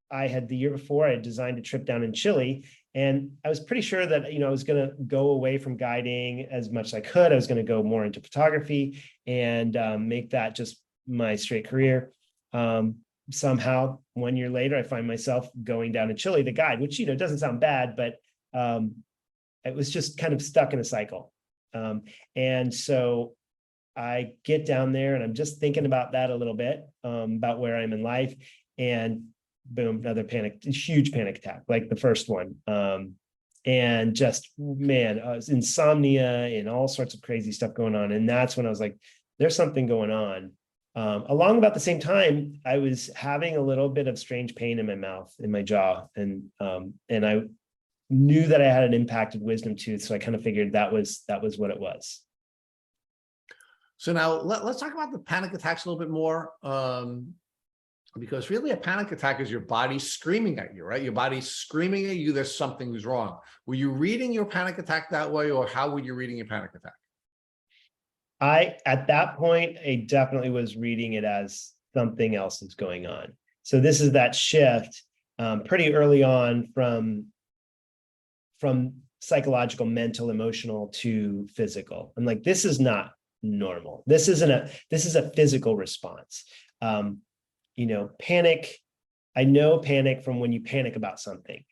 C: I had the year before, I had designed a trip down in Chile, and I was pretty sure that, I was going to go away from guiding as much as I could. I was going to go more into photography and make that just my straight career. Somehow 1 year later, I find myself going down to Chile to guide, which, doesn't sound bad, but it was just kind of stuck in a cycle. And so I get down there and I'm just thinking about that a little bit, about where I'm in life, and boom, another huge panic attack, like the first one. And just, man, insomnia and all sorts of crazy stuff going on. And that's when I was like, there's something going on. Along about the same time, I was having a little bit of strange pain in my mouth, in my jaw. And I knew that I had an impacted wisdom tooth. So I kind of figured that was what it was.
B: So now let's talk about the panic attacks a little bit more. Because really a panic attack is your body screaming at you, right? Your body's screaming at you, there's something's wrong. Were you reading your panic attack that way, or how were you reading your panic attack?
C: At that point, I definitely was reading it as something else is going on. So this is that shift pretty early on from psychological, mental, emotional to physical. I'm like, this is not normal. This is a physical response. Panic. I know panic from when you panic about something,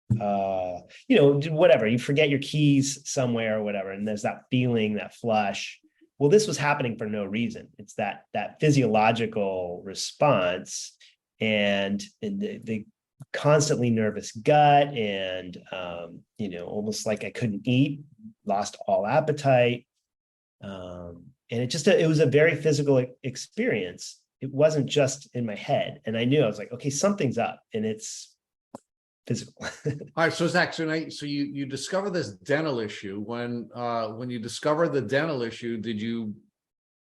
C: whatever, you forget your keys somewhere or whatever. And there's that feeling, that flush. Well, this was happening for no reason. It's that physiological response and the constantly nervous gut and, almost like I couldn't eat, lost all appetite. And it was a very physical experience. It wasn't just in my head. And I knew, I was like, okay, something's up, and it's physical.
B: All right. So Zach, so you discover this dental issue. When you discover the dental issue, did you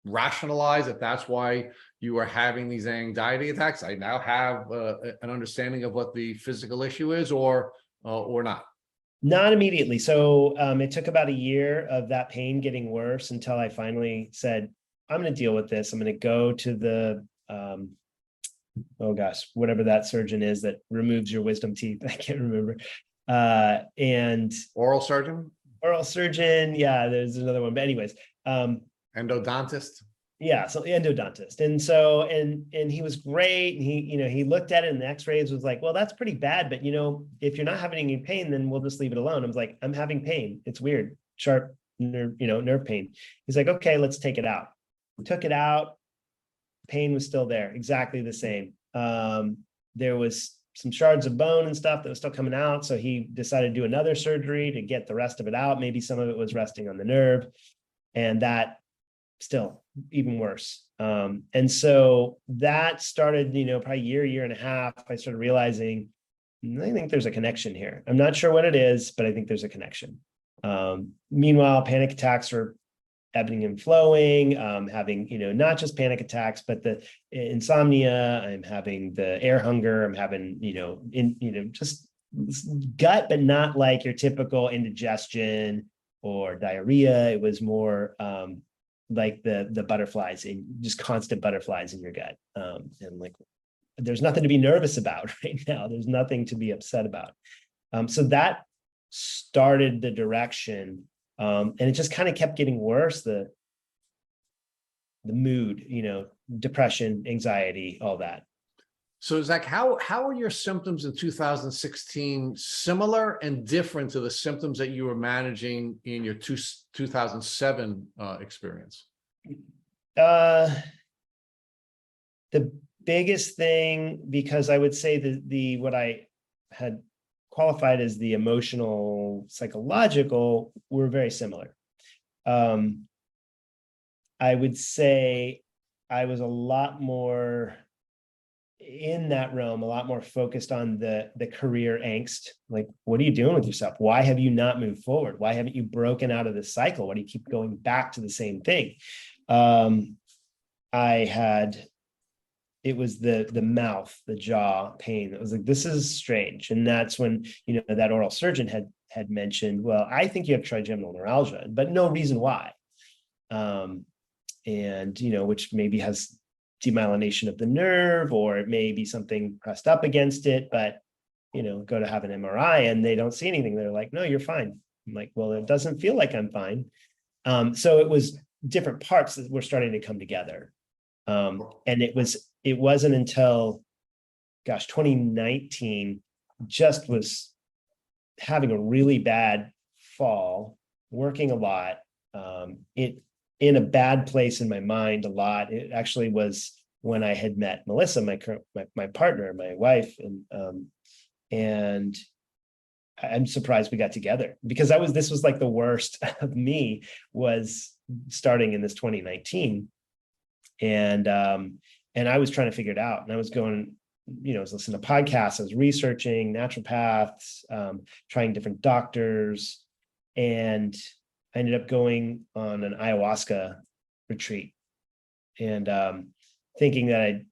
B: rationalize that that's why you were having these anxiety attacks? I now have an understanding of what the physical issue is, or not?
C: Not immediately. So it took about a year of that pain getting worse until I finally said, I'm going to deal with this. I'm going to go to the, whatever that surgeon is that removes your wisdom teeth. I can't remember. And
B: Oral surgeon?
C: Oral surgeon. Yeah, there's another one. But anyways.
B: Endodontist?
C: Yeah, so endodontist. And so, and he was great. And he looked at it, and the x-rays was like, well, that's pretty bad. But, if you're not having any pain, then we'll just leave it alone. I was like, I'm having pain. It's weird. Sharp nerve pain. He's like, okay, let's take it out. Took it out. Pain was still there. Exactly the same. There was some shards of bone and stuff that was still coming out. So he decided to do another surgery to get the rest of it out. Maybe some of it was resting on the nerve, and that still even worse. And so that started, probably year and a half, I started realizing, I think there's a connection here. I'm not sure what it is, but I think there's a connection. Meanwhile, panic attacks are ebbing and flowing, having, not just panic attacks, but the insomnia, I'm having the air hunger, I'm having, just gut, but not like your typical indigestion or diarrhea. It was more like the butterflies, and just constant butterflies in your gut. And like, there's nothing to be nervous about right now. There's nothing to be upset about. So that started the direction. And it just kind of kept getting worse. The mood, depression, anxiety, all that.
B: So Zach, how are your symptoms in 2016 similar and different to the symptoms that you were managing in your 2007 experience?
C: The biggest thing, because I would say the what I had qualified as the emotional, psychological, were very similar. I would say I was a lot more in that realm, a lot more focused on the career angst. Like, what are you doing with yourself? Why have you not moved forward? Why haven't you broken out of this cycle? Why do you keep going back to the same thing? It was the mouth, the jaw pain. It was like, this is strange. And that's when, that oral surgeon had mentioned, well, I think you have trigeminal neuralgia, but no reason why. Which maybe has demyelination of the nerve, or it may be something pressed up against it, but, go to have an MRI and they don't see anything. They're like, no, you're fine. I'm like, well, it doesn't feel like I'm fine. So it was different parts that were starting to come together. And it wasn't until, 2019, just was having a really bad fall, working a lot, in a bad place in my mind a lot. It actually was when I had met Melissa, my partner, my wife, and I'm surprised we got together, because this was like the worst of me was starting in this 2019. And I was trying to figure it out, and I was going, I was listening to podcasts, I was researching naturopaths, trying different doctors, and I ended up going on an ayahuasca retreat, and thinking that I'd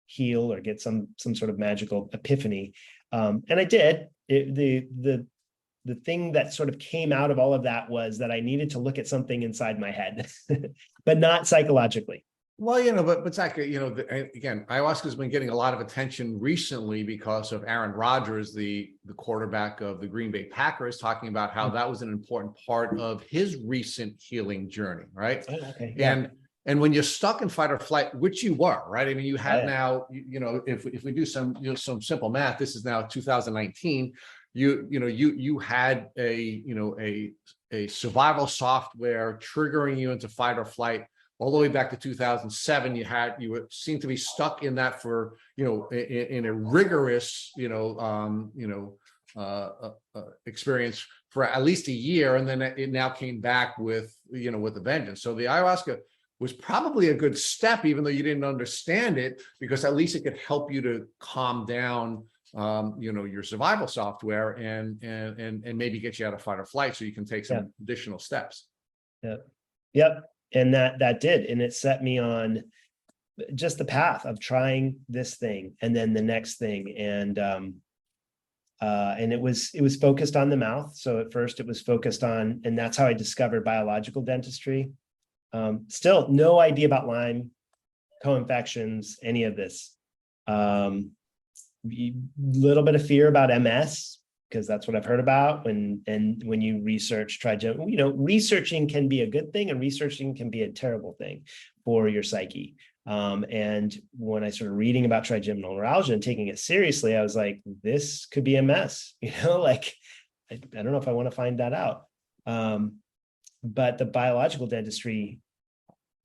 C: heal or get some sort of magical epiphany. And I did. The thing that sort of came out of all of that was that I needed to look at something inside my head, but not psychologically.
B: Well, but Zach, again, ayahuasca has been getting a lot of attention recently because of Aaron Rodgers, the quarterback of the Green Bay Packers, talking about how that was an important part of his recent healing journey, right?
C: Oh, okay. Yeah.
B: And when you're stuck in fight or flight, which you were, right? I mean, you had now, if we do some simple math, this is now 2019. You had a survival software triggering you into fight or flight. All the way back to 2007, you seemed to be stuck in that for, in a rigorous, experience for at least a year. And then it now came back with a vengeance. So the ayahuasca was probably a good step, even though you didn't understand it, because at least it could help you to calm down, your survival software and maybe get you out of fight or flight so you can take some additional steps.
C: Yeah. Yep. And that did, and it set me on just the path of trying this thing and then the next thing. And it was focused on the mouth. So at first it was focused on, and that's how I discovered biological dentistry. Still no idea about Lyme, co-infections, any of this. Little bit of fear about MS, because that's what I've heard about when you research researching can be a good thing, and researching can be a terrible thing for your psyche. And when I started reading about trigeminal neuralgia and taking it seriously, I was like, this could be MS, like, I don't know if I want to find that out. But the biological dentistry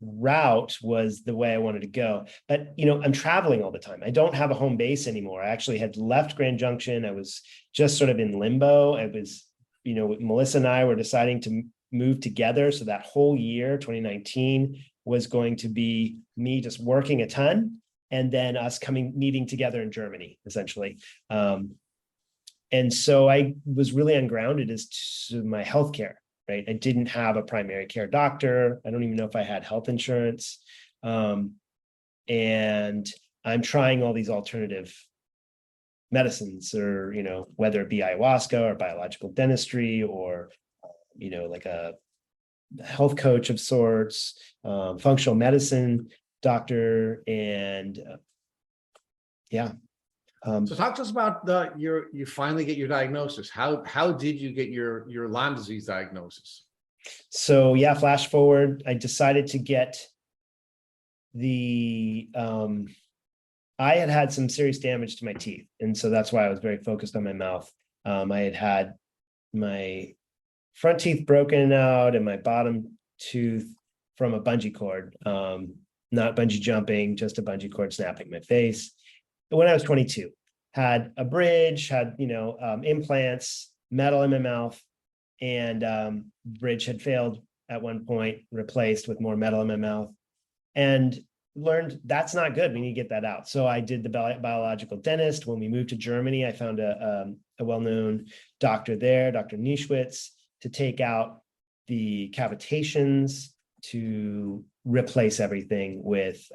C: route was the way I wanted to go. But, I'm traveling all the time. I don't have a home base anymore. I actually had left Grand Junction. I was just sort of in limbo. I was, Melissa and I were deciding to move together. So that whole year, 2019, was going to be me just working a ton, and then us meeting together in Germany, essentially. And so I was really ungrounded as to my healthcare. Right. I didn't have a primary care doctor. I don't even know if I had health insurance. And I'm trying all these alternative medicines, or, whether it be ayahuasca or biological dentistry, or, like a health coach of sorts, functional medicine doctor. And
B: So talk to us about you finally get your diagnosis. How did you get your Lyme disease diagnosis?
C: So flash forward, I decided to get I had some serious damage to my teeth. And so that's why I was very focused on my mouth. I had my front teeth broken out and my bottom tooth from a bungee cord, not bungee jumping, just a bungee cord snapping my face. When I was 22, had a bridge, had, implants, metal in my mouth, and bridge had failed at one point, replaced with more metal in my mouth, and learned that's not good. We need to get that out. So I did the biological dentist. When we moved to Germany, I found a well-known doctor there, Dr. Nischwitz, to take out the cavitations, to replace everything with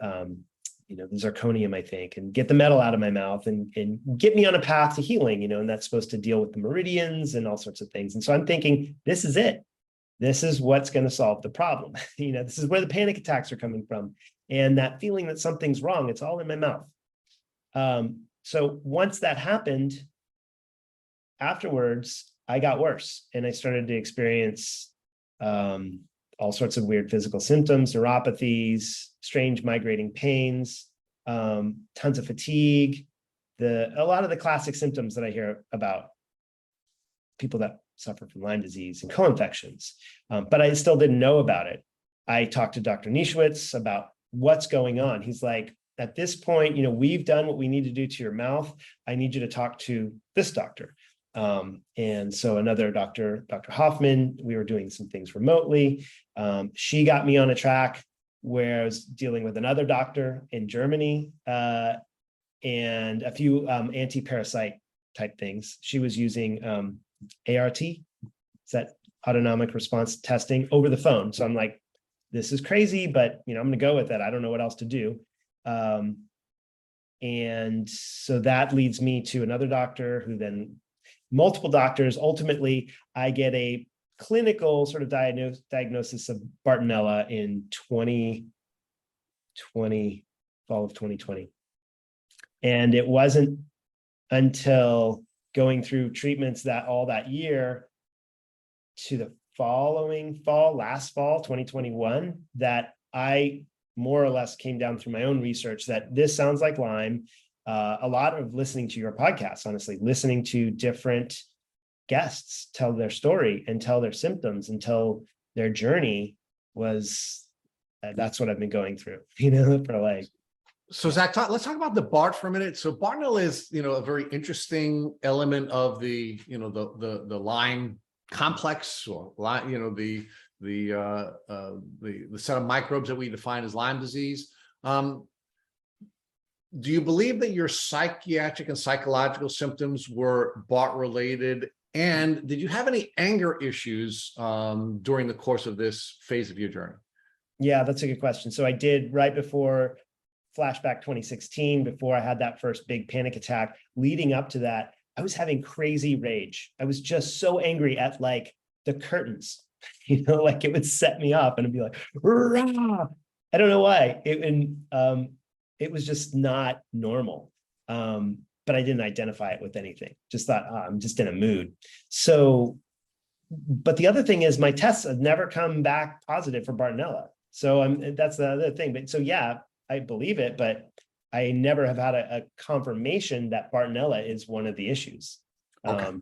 C: the zirconium, I think, and get the metal out of my mouth and get me on a path to healing, and that's supposed to deal with the meridians and all sorts of things. And so I'm thinking, this is it. This is what's going to solve the problem. This is where the panic attacks are coming from. And that feeling that something's wrong, it's all in my mouth. So once that happened, afterwards, I got worse and I started to experience all sorts of weird physical symptoms, neuropathies, strange migrating pains, tons of fatigue, a lot of the classic symptoms that I hear about people that suffer from Lyme disease and co-infections. But I still didn't know about it. I talked to Dr. Nischwitz about what's going on. He's like, at this point, we've done what we need to do to your mouth. I need you to talk to this doctor. And so another doctor, Dr. Hoffman, we were doing some things remotely. She got me on a track where I was dealing with another doctor in Germany, and a few anti-parasite type things. She was using ART, is that autonomic response testing, over the phone. So I'm like, this is crazy, but I'm going to go with it. I don't know what else to do. And so that leads me to another doctor, who then multiple doctors. Ultimately, I get a clinical sort of diagnosis of Bartonella in 2020, fall of 2020. And it wasn't until going through treatments that year to the following fall, last fall, 2021, that I more or less came down through my own research that this sounds like Lyme. A lot of listening to your podcast, honestly, listening to different guests tell their story and tell their symptoms and tell their journey was, that's what I've been going through, for like.
B: So Zach, let's talk about the BART for a minute. So Bartonella is, a very interesting element of the, the Lyme complex, or the set of microbes that we define as Lyme disease. Do you believe that your psychiatric and psychological symptoms were BART related? And did you have any anger issues during the course of this phase of your journey?
C: Yeah, that's a good question. So I did, right before flashback 2016, before I had that first big panic attack, leading up to that, I was having crazy rage. I was just so angry at like the curtains, like it would set me up and it'd be like, rah! I don't know why. It was just not normal. But I didn't identify it with anything. Just thought, I'm just in a mood. So, but the other thing is my tests have never come back positive for Bartonella. So that's the other thing. But so, yeah, I believe it, but I never have had a confirmation that Bartonella is one of the issues.
B: Okay.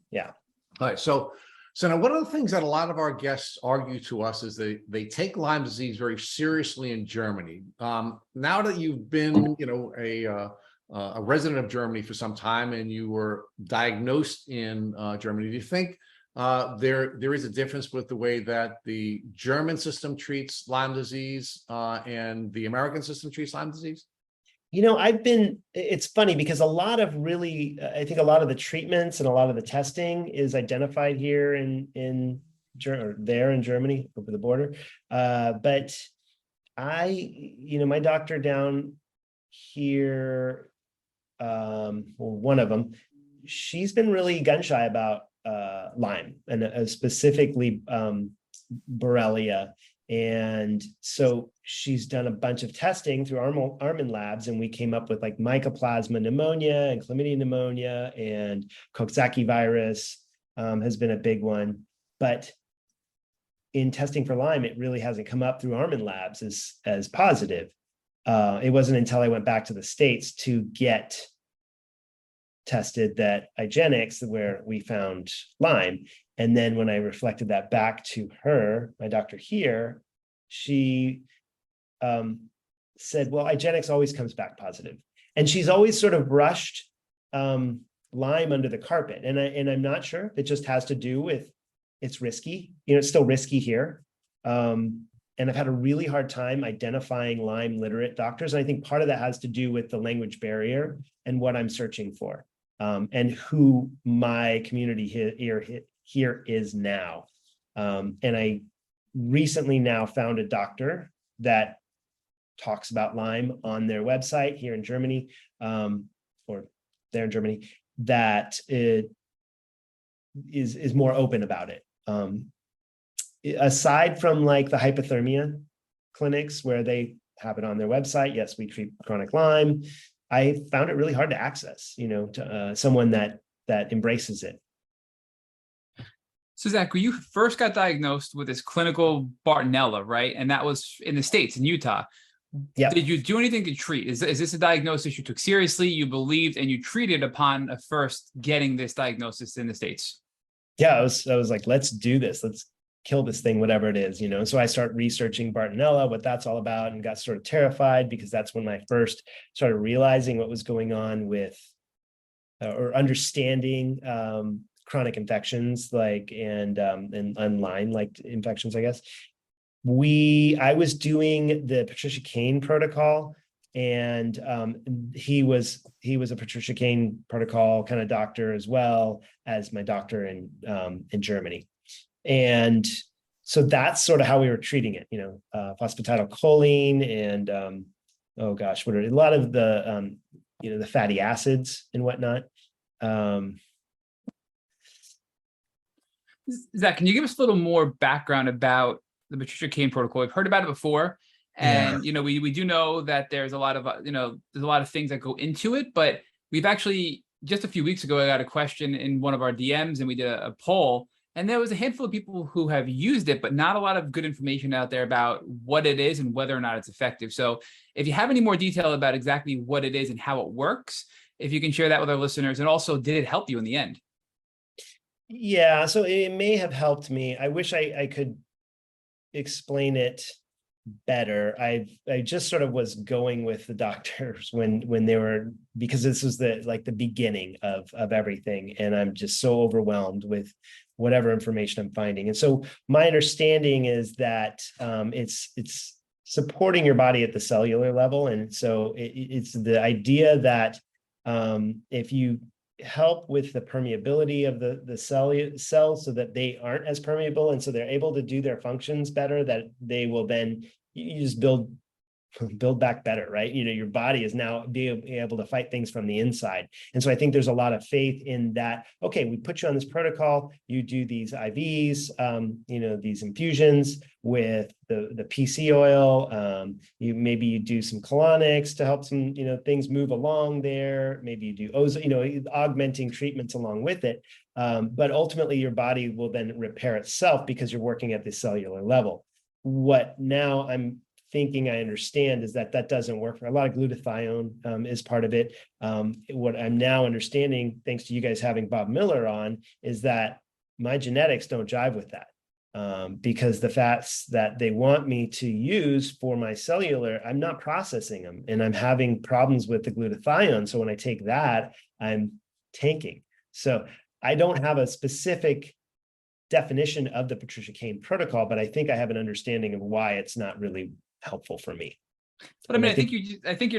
C: Yeah.
B: All right. So So now one of the things that a lot of our guests argue to us is they take Lyme disease very seriously in Germany. Now that you've been, a resident of Germany for some time and you were diagnosed in Germany, do you think there is a difference with the way that the German system treats Lyme disease and the American system treats Lyme disease?
C: It's funny because I think a lot of the treatments and a lot of the testing is identified here in Germany over the border. But my doctor down here, one of them, she's been really gun shy about Lyme and specifically Borrelia. And so she's done a bunch of testing through Armin labs, and we came up with like mycoplasma pneumonia and chlamydia pneumonia, and Coxsackie virus has been a big one. But in testing for Lyme, it really hasn't come up through Armin labs as positive. It wasn't until I went back to the States to get tested that IGeneX, where we found Lyme. And then when I reflected that back to her, my doctor here, she said, well, IGeneX always comes back positive. And she's always sort of brushed Lyme under the carpet. And I'm not sure if it just has to do with it's risky. It's still risky here. And I've had a really hard time identifying Lyme literate doctors. And I think part of that has to do with the language barrier and what I'm searching for, and who my community here is now. And I recently now found a doctor that talks about Lyme on their website here in Germany, or there in Germany, that it is more open about it. Aside from like the hypothermia clinics where they have it on their website, yes, we treat chronic Lyme. I found it really hard to access, to someone that embraces it.
A: So Zach, when you first got diagnosed with this clinical Bartonella, right? And that was in the States, in Utah.
C: Yeah.
A: Did you do anything to treat? Is this a diagnosis you took seriously, you believed, and you treated upon first getting this diagnosis in the States?
C: Yeah, I was like, let's do this. Let's kill this thing, whatever it is, So I start researching Bartonella, what that's all about, and got sort of terrified because that's when I first started realizing what was going on with or understanding chronic infections and Lyme-like infections, I guess. I was doing the Patricia Kane protocol, and he was a Patricia Kane protocol kind of doctor as well as my doctor in Germany. And so that's sort of how we were treating it, phosphatidylcholine and what are a lot of the the fatty acids and whatnot.
A: Zach, can you give us a little more background about the Patricia Kane protocol? We've heard about it before, and we do know that there's a lot of there's a lot of things that go into it. But we've actually just a few weeks ago I got a question in one of our DMs, and we did a poll, and there was a handful of people who have used it, but not a lot of good information out there about what it is and whether or not it's effective. So if you have any more detail about exactly what it is and how it works, if you can share that with our listeners, and also did it help you in the end?
C: Yeah, so it may have helped me. I wish I could explain it better. I just sort of was going with the doctors when they were, because this was the beginning of everything, and I'm just so overwhelmed with whatever information I'm finding. And so my understanding is that it's supporting your body at the cellular level, and so it's the idea that if you help with the permeability of the cells so that they aren't as permeable, and so they're able to do their functions better, that they will then you just build back better, right? Your body is now being able to fight things from the inside. And so I think there's a lot of faith in that. Okay, we put you on this protocol, you do these IVs, these infusions with the PC oil, maybe you do some colonics to help some, things move along there. Maybe you do ozone, augmenting treatments along with it. But ultimately your body will then repair itself because you're working at the cellular level. What now I'm thinking I understand is that doesn't work. For a lot of glutathione is part of it. What I'm now understanding, thanks to you guys having Bob Miller on, is that my genetics don't jive with that. Because the fats that they want me to use for my cellular, I'm not processing them, and I'm having problems with the glutathione. So when I take that, I'm tanking. So I don't have a specific definition of the Patricia Cain protocol, but I think I have an understanding of why it's not really helpful for me.
A: But I mean, I think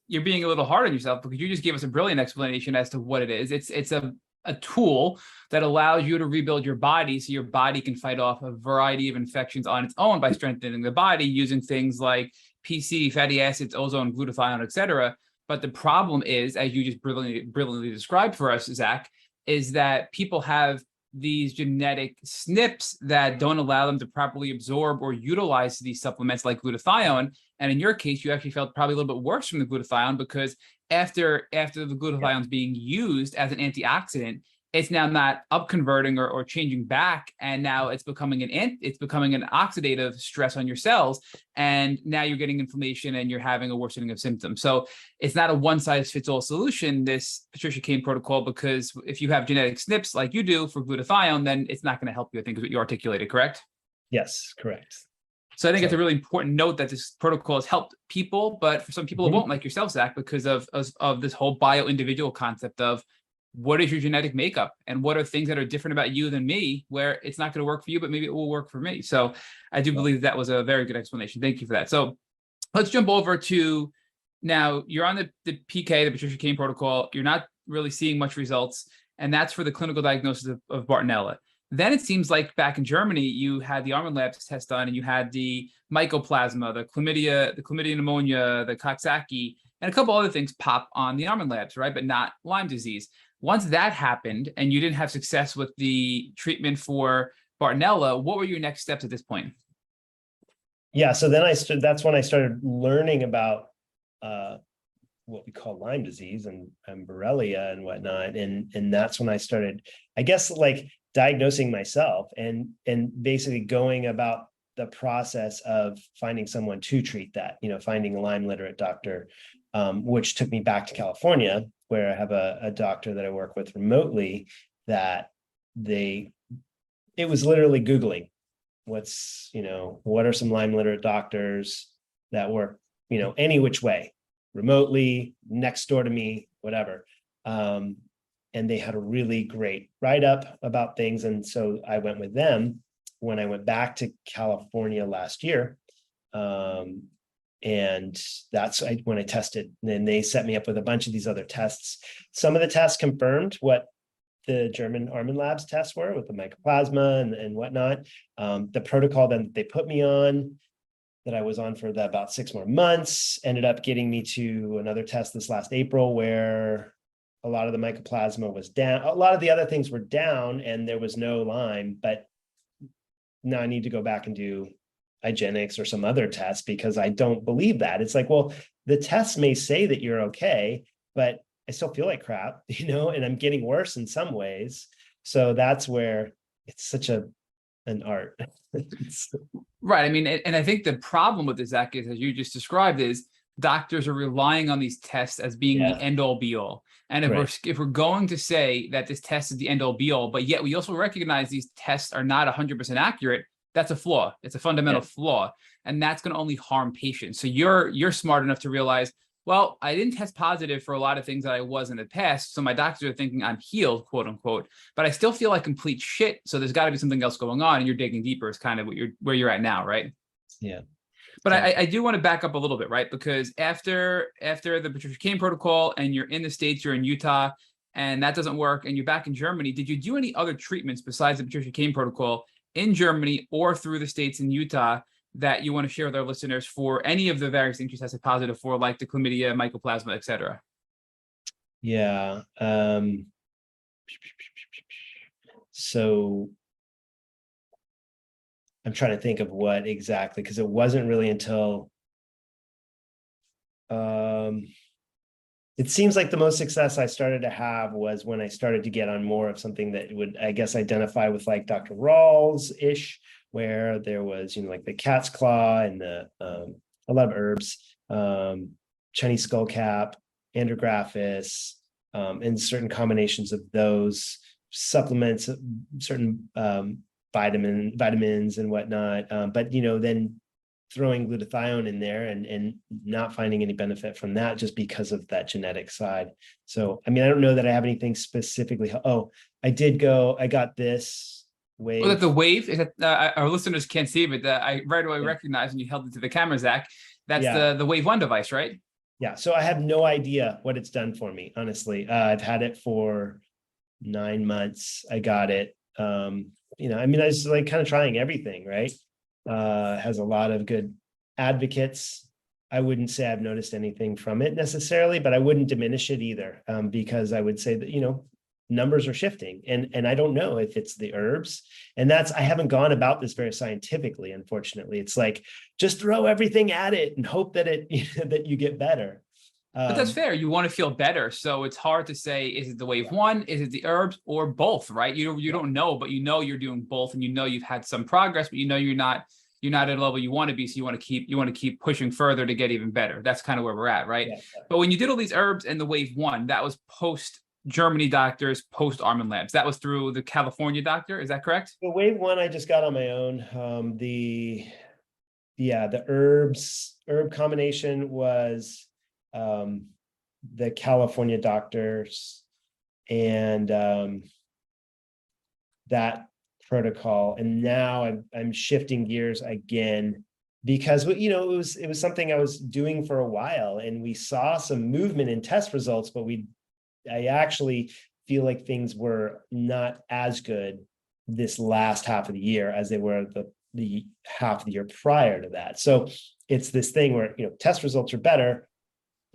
A: you're being a little hard on yourself, because you just gave us a brilliant explanation as to what it is. It's a tool that allows you to rebuild your body so your body can fight off a variety of infections on its own by strengthening the body using things like PC, fatty acids, ozone, glutathione, etc. But the problem is, as you just brilliantly described for us, Zach, is that people have these genetic SNPs that don't allow them to properly absorb or utilize these supplements like glutathione. And in your case, you actually felt probably a little bit worse from the glutathione, because after the glutathione is being used as an antioxidant, it's now not upconverting or changing back, and now it's becoming an oxidative stress on your cells, and now you're getting inflammation and you're having a worsening of symptoms. So it's not a one-size-fits-all solution, this Patricia Cain protocol, because if you have genetic SNPs like you do for glutathione, then it's not going to help you, I think is what you articulated, correct?
C: Yes, correct.
A: So I think it's a really important note that this protocol has helped people, but for some people it won't, like yourself, Zach, because of this whole bio-individual concept of what is your genetic makeup and what are things that are different about you than me, where it's not going to work for you, but maybe it will work for me. So I do believe that was a very good explanation. Thank you for that. So let's jump over to now. You're on the PK, the Patricia Cain protocol. You're not really seeing much results, and that's for the clinical diagnosis of Bartonella. Then it seems like back in Germany, you had the Armin Labs test done, and you had the mycoplasma, the chlamydia pneumonia, the Coxsackie, and a couple other things pop on the Armin Labs, right? But not Lyme disease. Once that happened and you didn't have success with the treatment for Bartonella, what were your next steps at this point?
C: Yeah, so then that's when I started learning about what we call Lyme disease and Borrelia and whatnot. And that's when I started, I guess, like diagnosing myself and basically going about the process of finding someone to treat that, finding a Lyme literate doctor, which took me back to California, where I have a doctor that I work with remotely, that it was literally Googling what are some Lyme literate doctors that work, any which way, remotely, next door to me, whatever. And they had a really great write-up about things. And so I went with them when I went back to California last year. And that's when I tested, and then they set me up with a bunch of these other tests. Some of the tests confirmed what the German Armin Labs tests were with the mycoplasma and whatnot. The protocol that they put me on, that I was on for about 6 more months, ended up getting me to another test this last April, where a lot of the mycoplasma was down. A lot of the other things were down and there was no Lyme, but now I need to go back and do IGeneX or some other test, because I don't believe that. It's like, well, the tests may say that you're okay, but I still feel like crap, and I'm getting worse in some ways. So that's where it's such an art.
A: Right. I mean, and I think the problem with this, Zach, is, as you just described, is doctors are relying on these tests as being the end all be all. And if we're going to say that this test is the end all be all, but yet we also recognize these tests are not 100% accurate, that's a flaw. It's a fundamental flaw, and that's going to only harm patients. So you're smart enough to realize, well, I didn't test positive for a lot of things that I was in the past, so my doctors are thinking I'm healed, quote unquote, but I still feel like complete shit. So there's got to be something else going on, and you're digging deeper is kind of where you're at now, right?
C: Yeah.
A: But I do want to back up a little bit, right? Because after the Patricia Cain protocol, and you're in the States, you're in Utah, and that doesn't work, and you're back in Germany, did you do any other treatments besides the Patricia Cain protocol in Germany or through the States in Utah that you want to share with our listeners for any of the various things you tested positive for, like the chlamydia, mycoplasma, et cetera?
C: Yeah. So I'm trying to think of what exactly, because it wasn't really until it seems like the most success I started to have was when I started to get on more of something that would, I guess, identify with like Dr. Rawls-ish, where there was, like the cat's claw and the a lot of herbs, Chinese skullcap, andrographis, and certain combinations of those supplements, certain vitamins and whatnot. But then throwing glutathione in there and not finding any benefit from that just because of that genetic side. So, I don't know that I have anything specifically. Oh, I got this wave.
A: Well, that the wave is that our listeners can't see, but I right away recognized when you held it to the camera, Zach. That's the Wave 1 device, right?
C: Yeah. So I have no idea what it's done for me, honestly. I've had it for 9 months. I got it. I was like kind of trying everything, right? Has a lot of good advocates. I wouldn't say I've noticed anything from it necessarily, but I wouldn't diminish it either, because I would say that, numbers are shifting, and I don't know if it's the herbs. And I haven't gone about this very scientifically, unfortunately. It's like, just throw everything at it and hope that that you get better.
A: But that's fair. You want to feel better. So it's hard to say, is it the Wave 1? Is it the herbs, or both, right? You don't know, but you're doing both, and you've had some progress, but you're not at a level you want to be. So you want to keep pushing further to get even better. That's kind of where we're at, right? Yeah. But when you did all these herbs and the Wave 1, that was post Germany doctors, post Armin Labs. That was through the California doctor. Is that correct?
C: The Wave 1 I just got on my own. The herb combination was the California doctors and that protocol. And now I'm shifting gears again because it was something I was doing for a while, and we saw some movement in test results, but I actually feel like things were not as good this last half of the year as they were the half of the year prior to that. So it's this thing where, test results are better,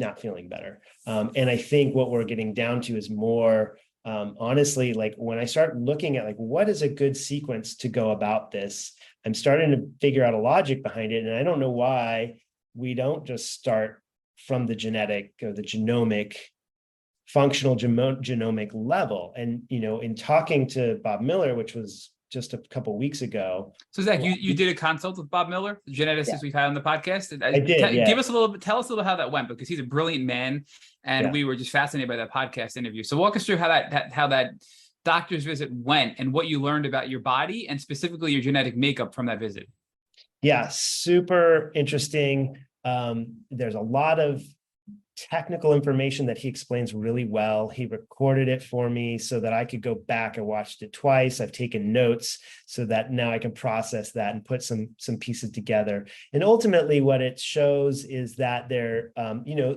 C: not feeling better. And I think what we're getting down to is more, honestly, like when I start looking at like, what is a good sequence to go about this, I'm starting to figure out a logic behind it. And I don't know why we don't just start from the genetic or the genomic, functional genomic level. And, in talking to Bob Miller, which was just a couple of weeks ago.
A: So Zach, you did a consult with Bob Miller, the geneticist we've had on the podcast.
C: I did.
A: Tell us a little how that went, because he's a brilliant man, and we were just fascinated by that podcast interview. So walk us through how that doctor's visit went and what you learned about your body and specifically your genetic makeup from that visit.
C: Yeah, super interesting. There's a lot of technical information that he explains really well. He recorded it for me so that I could go back. I watched it twice. I've taken notes so that now I can process that and put some pieces together. And ultimately what it shows is that there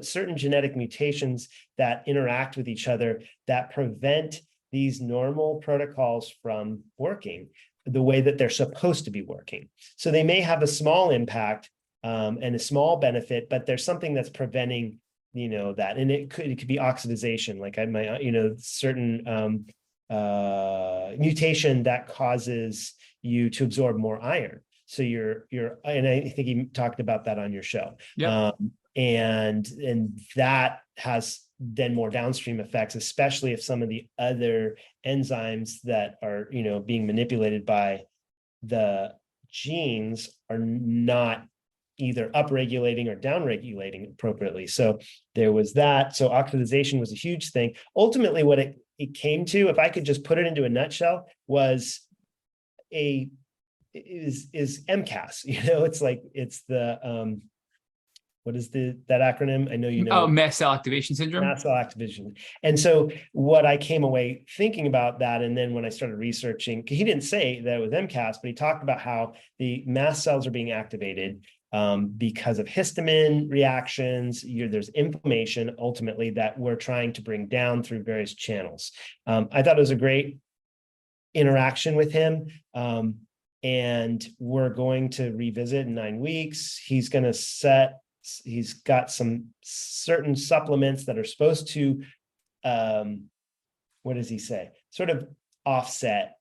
C: certain genetic mutations that interact with each other that prevent these normal protocols from working the way that they're supposed to be working. So they may have a small impact and a small benefit, but there's something that's preventing that. And it could be oxidization, like I might, certain mutation that causes you to absorb more iron. So and I think you talked about that on your show.
A: Yeah.
C: And that has then more downstream effects, especially if some of the other enzymes that are, being manipulated by the genes are not either upregulating or downregulating appropriately. So there was that. So oxidization was a huge thing. Ultimately, what it came to, if I could just put it into a nutshell, is MCAS. It's the what is that acronym? I know you know.
A: Oh, mast cell activation syndrome.
C: Mast cell activation. And so what I came away thinking about that, and then when I started researching, he didn't say that it was MCAS, but he talked about how the mast cells are being activated because of histamine reactions. There's inflammation ultimately that we're trying to bring down through various channels. I thought it was a great interaction with him. And we're going to revisit in 9 weeks. He's got some certain supplements that are supposed to, what does he say? Sort of offset,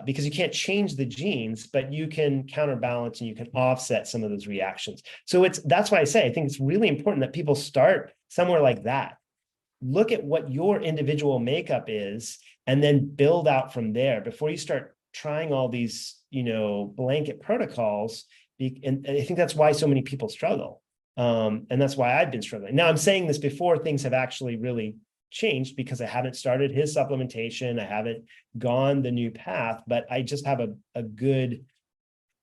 C: because you can't change the genes, but you can counterbalance and you can offset some of those reactions. So that's why I say, I think it's really important that people start somewhere like that. Look at what your individual makeup is, and then build out from there before you start trying all these, blanket protocols. And I think that's why so many people struggle. And that's why I've been struggling. Now, I'm saying this before things have actually really changed because I haven't started his supplementation. I haven't gone the new path, but I just have a good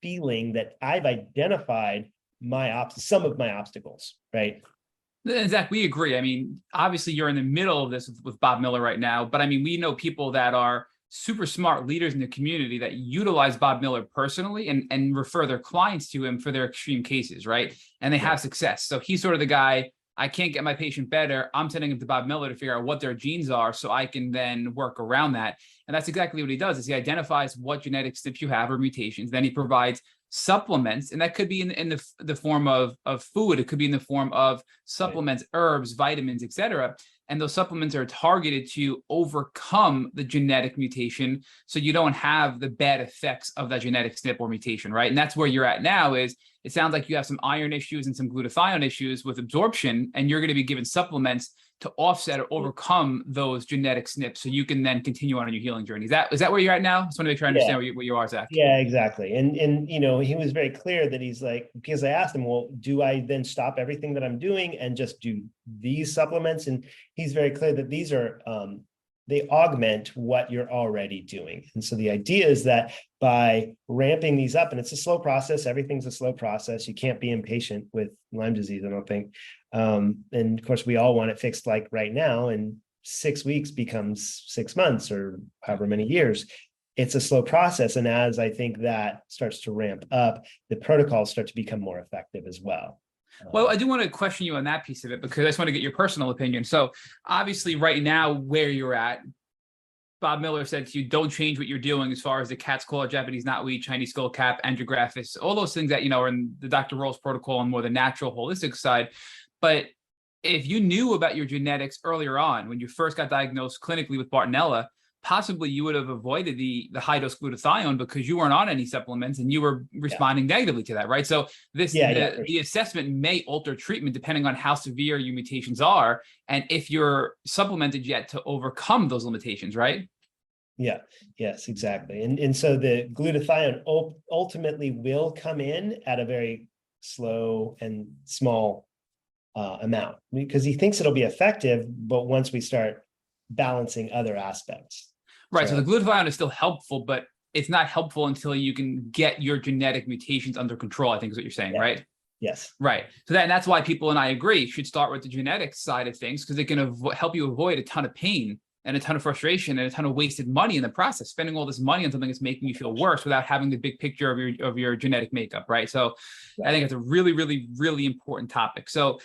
C: feeling that I've identified some of my obstacles, right?
A: And Zach, we agree. I mean, obviously you're in the middle of this with Bob Miller right now, but I mean, we know people that are super smart leaders in the community that utilize Bob Miller personally and refer their clients to him for their extreme cases, right? And they have success. So he's sort of the guy, I can't get my patient better. I'm sending him to Bob Miller to figure out what their genes are so I can then work around that. And that's exactly what he does is he identifies what genetic SNPs you have or mutations. Then he provides supplements, and that could be in the form of food. It could be in the form of supplements, herbs, vitamins, etc. And those supplements are targeted to overcome the genetic mutation so you don't have the bad effects of that genetic SNP or mutation, right? And that's where you're at now is it sounds like you have some iron issues and some glutathione issues with absorption, and you're going to be given supplements to offset or overcome those genetic SNPs so you can then continue on your healing journey. Is that where you're at now? I just want to make sure I understand where you are, Zach.
C: Yeah, exactly. And you know, he was very clear that he's like, because I asked him, well, do I then stop everything that I'm doing and just do these supplements? And he's very clear that these are they augment what you're already doing. And so the idea is that by ramping these up, and it's a slow process, everything's a slow process. You can't be impatient with Lyme disease, I don't think. And of course, we all want it fixed like right now, and 6 weeks becomes 6 months or however many years. It's a slow process. And as I think that starts to ramp up, the protocols start to become more effective as well.
A: Well, I do want to question you on that piece of it because I just want to get your personal opinion. So obviously right now where you're at, Bob Miller said to you, don't change what you're doing as far as the cat's claw, Japanese knotweed, Chinese skull cap, angiographis, all those things that, you know, are in the Dr. Roll's protocol and more the natural holistic side. But if you knew about your genetics earlier on, when you first got diagnosed clinically with Bartonella, possibly you would have avoided the high dose glutathione because you weren't on any supplements and you were responding negatively to that, right? So the assessment may alter treatment depending on how severe your mutations are and if you're supplemented yet to overcome those limitations, right?
C: Yeah, yes, exactly. And so the glutathione ultimately will come in at a very slow and small amount because he thinks it'll be effective, but once we start balancing other aspects.
A: Right. So the glutathione is still helpful, but it's not helpful until you can get your genetic mutations under control, I think is what you're saying, right?
C: Yes.
A: Right. So that's why people, and I agree, should start with the genetic side of things because it can help you avoid a ton of pain and a ton of frustration and a ton of wasted money in the process, spending all this money on something that's making you feel worse without having the big picture of your genetic makeup, right? So I think it's a really, really, really important topic. So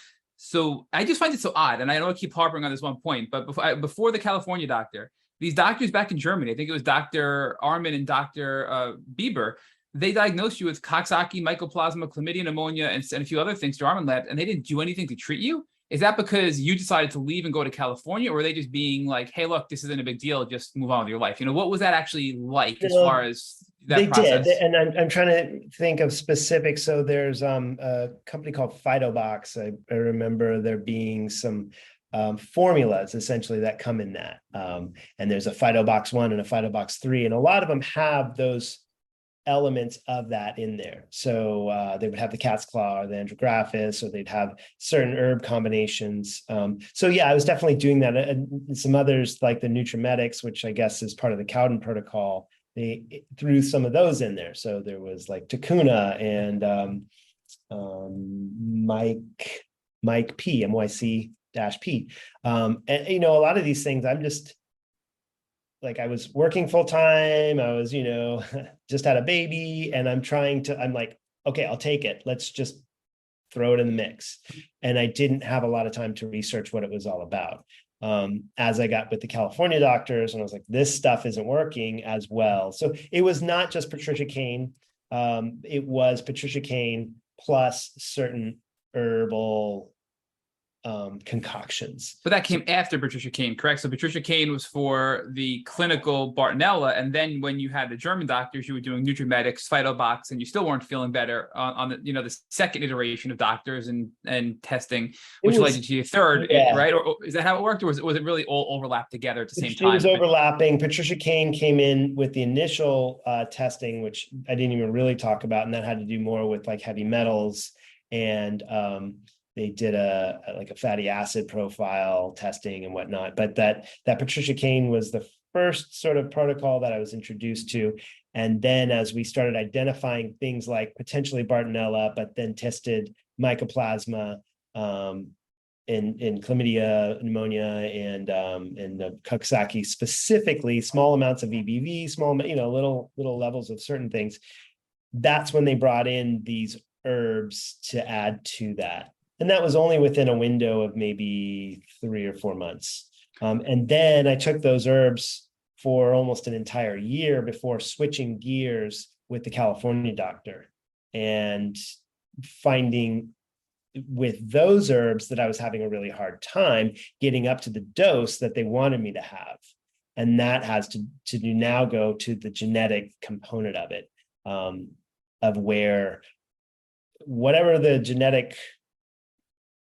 A: I just find it so odd, and I don't want to keep harping on this one point, but before the California doctor, these doctors back in Germany, I think it was Dr. Armin and Dr. Bieber, they diagnosed you with Coxsackie, mycoplasma, chlamydia, pneumonia, and a few other things to Armin lab, and they didn't do anything to treat you? Is that because you decided to leave and go to California, or were they just being like, hey, look, this isn't a big deal, just move on with your life? You know, what was that actually like as far as that process?
C: Did, and I'm trying to think of specifics. So there's a company called Phytobox. I remember there being some formulas essentially that come in that. And there's a Phytobox 1 and a Phytobox 3, and a lot of them have those elements of that in there. So they would have the cat's claw or the angiographis, or they'd have certain herb combinations. So yeah, I was definitely doing that. And some others like the Nutrimetics, which I guess is part of the Cowden protocol, they threw some of those in there. So there was like Takuna and Mike P, MYC-P. And you know, a lot of these things, I'm just like, I was working full time. I was, you know, just had a baby, and I'm like, okay, I'll take it. Let's just throw it in the mix. And I didn't have a lot of time to research what it was all about. As I got with the California doctors, and I was like, this stuff isn't working as well. So it was not just Patricia Kane. It was Patricia Kane plus certain herbal concoctions.
A: But that came after Patricia Kane, correct? So Patricia Kane was for the clinical Bartonella, and then when you had the German doctors, you were doing Nutrimetics, Phytobox, and you still weren't feeling better on the, you know, the second iteration of doctors and testing, which led you to your third, right? Or is that how it worked, or was it really all overlapped together at the same time?
C: It was overlapping. Patricia Kane came in with the initial testing, which I didn't even really talk about, and that had to do more with like heavy metals and they did like a fatty acid profile testing and whatnot. But that Patricia Kane was the first sort of protocol that I was introduced to. And then as we started identifying things like potentially Bartonella, but then tested mycoplasma, in chlamydia, pneumonia, and the Coxsackie, specifically small amounts of EBV, small, little levels of certain things. That's when they brought in these herbs to add to that. And that was only within a window of maybe 3 or 4 months. And then I took those herbs for almost an entire year before switching gears with the California doctor and finding with those herbs that I was having a really hard time getting up to the dose that they wanted me to have. And that has to now go to the genetic component of it, of where whatever the genetic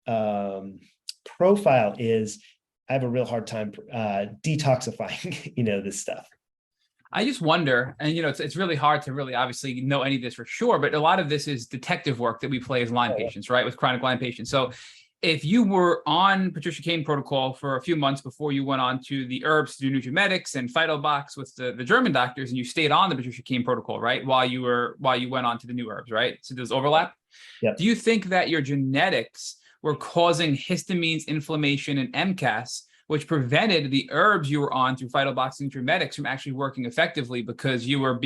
C: profile is, I have a real hard time detoxifying, this stuff.
A: I just wonder, and it's really hard to really obviously know any of this for sure, but a lot of this is detective work that we play as Lyme patients, right? With chronic Lyme patients. So if you were on Patricia Kane protocol for a few months before you went on to the herbs to do NutriMedics and PhytoBox with the German doctors, and you stayed on the Patricia Kane protocol, right? While you went on to the new herbs, right? So there's overlap.
C: Yep.
A: Do you think that your genetics were causing histamines, inflammation, and MCAS, which prevented the herbs you were on through PhytoBox and NutriMedics from actually working effectively because your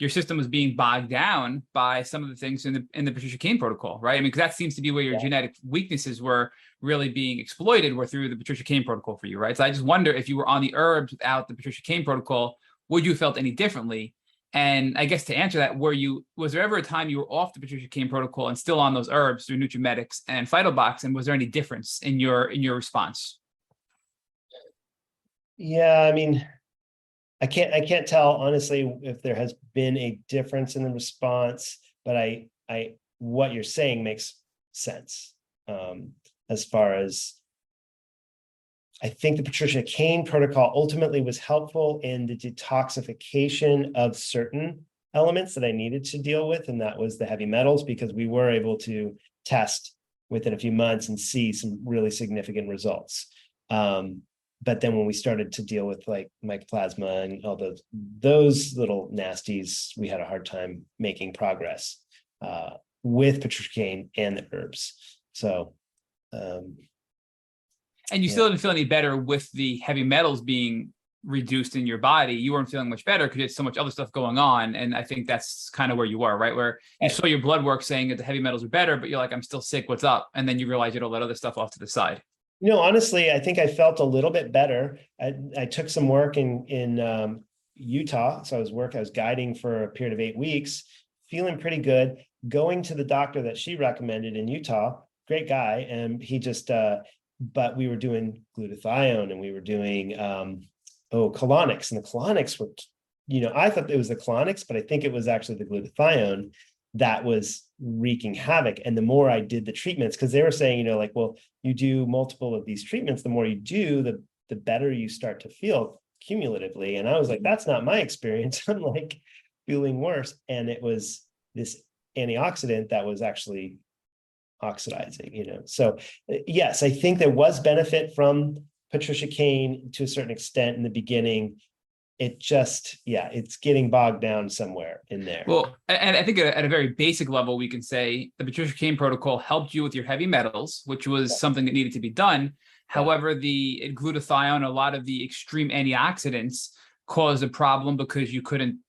A: system was being bogged down by some of the things in the Patricia Kane protocol, right? I mean, because that seems to be where your genetic weaknesses were really being exploited, were through the Patricia Kane protocol for you, right? So I just wonder, if you were on the herbs without the Patricia Kane protocol, would you have felt any differently? And I guess to answer that, was there ever a time you were off the Patricia Kane protocol and still on those herbs through NutriMedics and PhytoBox, and was there any difference in your response?
C: Yeah, I mean, I can't tell honestly if there has been a difference in the response, but what you're saying makes sense. As far as, I think the Patricia Kane protocol ultimately was helpful in the detoxification of certain elements that I needed to deal with, and that was the heavy metals, because we were able to test within a few months and see some really significant results. But then when we started to deal with like mycoplasma and all those little nasties, we had a hard time making progress with Patricia Kane and the herbs. So,
A: and you still didn't feel any better with the heavy metals being reduced in your body. You weren't feeling much better because you had so much other stuff going on. And I think that's kind of where you were, right? Where you saw your blood work saying that the heavy metals are better, but you're like, I'm still sick. What's up? And then you realize you don't let other stuff off to the side.
C: Honestly, I think I felt a little bit better. I took some work in Utah. So I was guiding for a period of 8 weeks, feeling pretty good, going to the doctor that she recommended in Utah, great guy. And he just, but we were doing glutathione and we were doing, colonics, and the colonics were, I thought it was the colonics, but I think it was actually the glutathione that was wreaking havoc. And the more I did the treatments, because they were saying, well, you do multiple of these treatments, the more you do, the better you start to feel cumulatively. And I was like, that's not my experience. I'm like feeling worse. And it was this antioxidant that was actually oxidizing, So yes, I think there was benefit from Patricia Kane to a certain extent in the beginning. It just, it's getting bogged down somewhere in there.
A: Well, and I think at a very basic level, we can say the Patricia Kane protocol helped you with your heavy metals, which was something that needed to be done. However, the glutathione, a lot of the extreme antioxidants caused a problem because you couldn't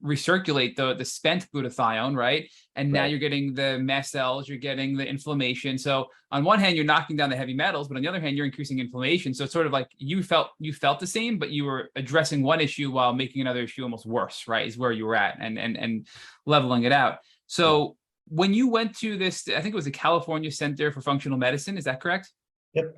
A: recirculate the spent glutathione, right? And now you're getting the mast cells, you're getting the inflammation. So on one hand, you're knocking down the heavy metals, but on the other hand, you're increasing inflammation. So it's sort of like you felt the same, but you were addressing one issue while making another issue almost worse, right? Is where you were at, and leveling it out. So when you went to this, I think it was the California Center for Functional Medicine, is that correct?
C: Yep.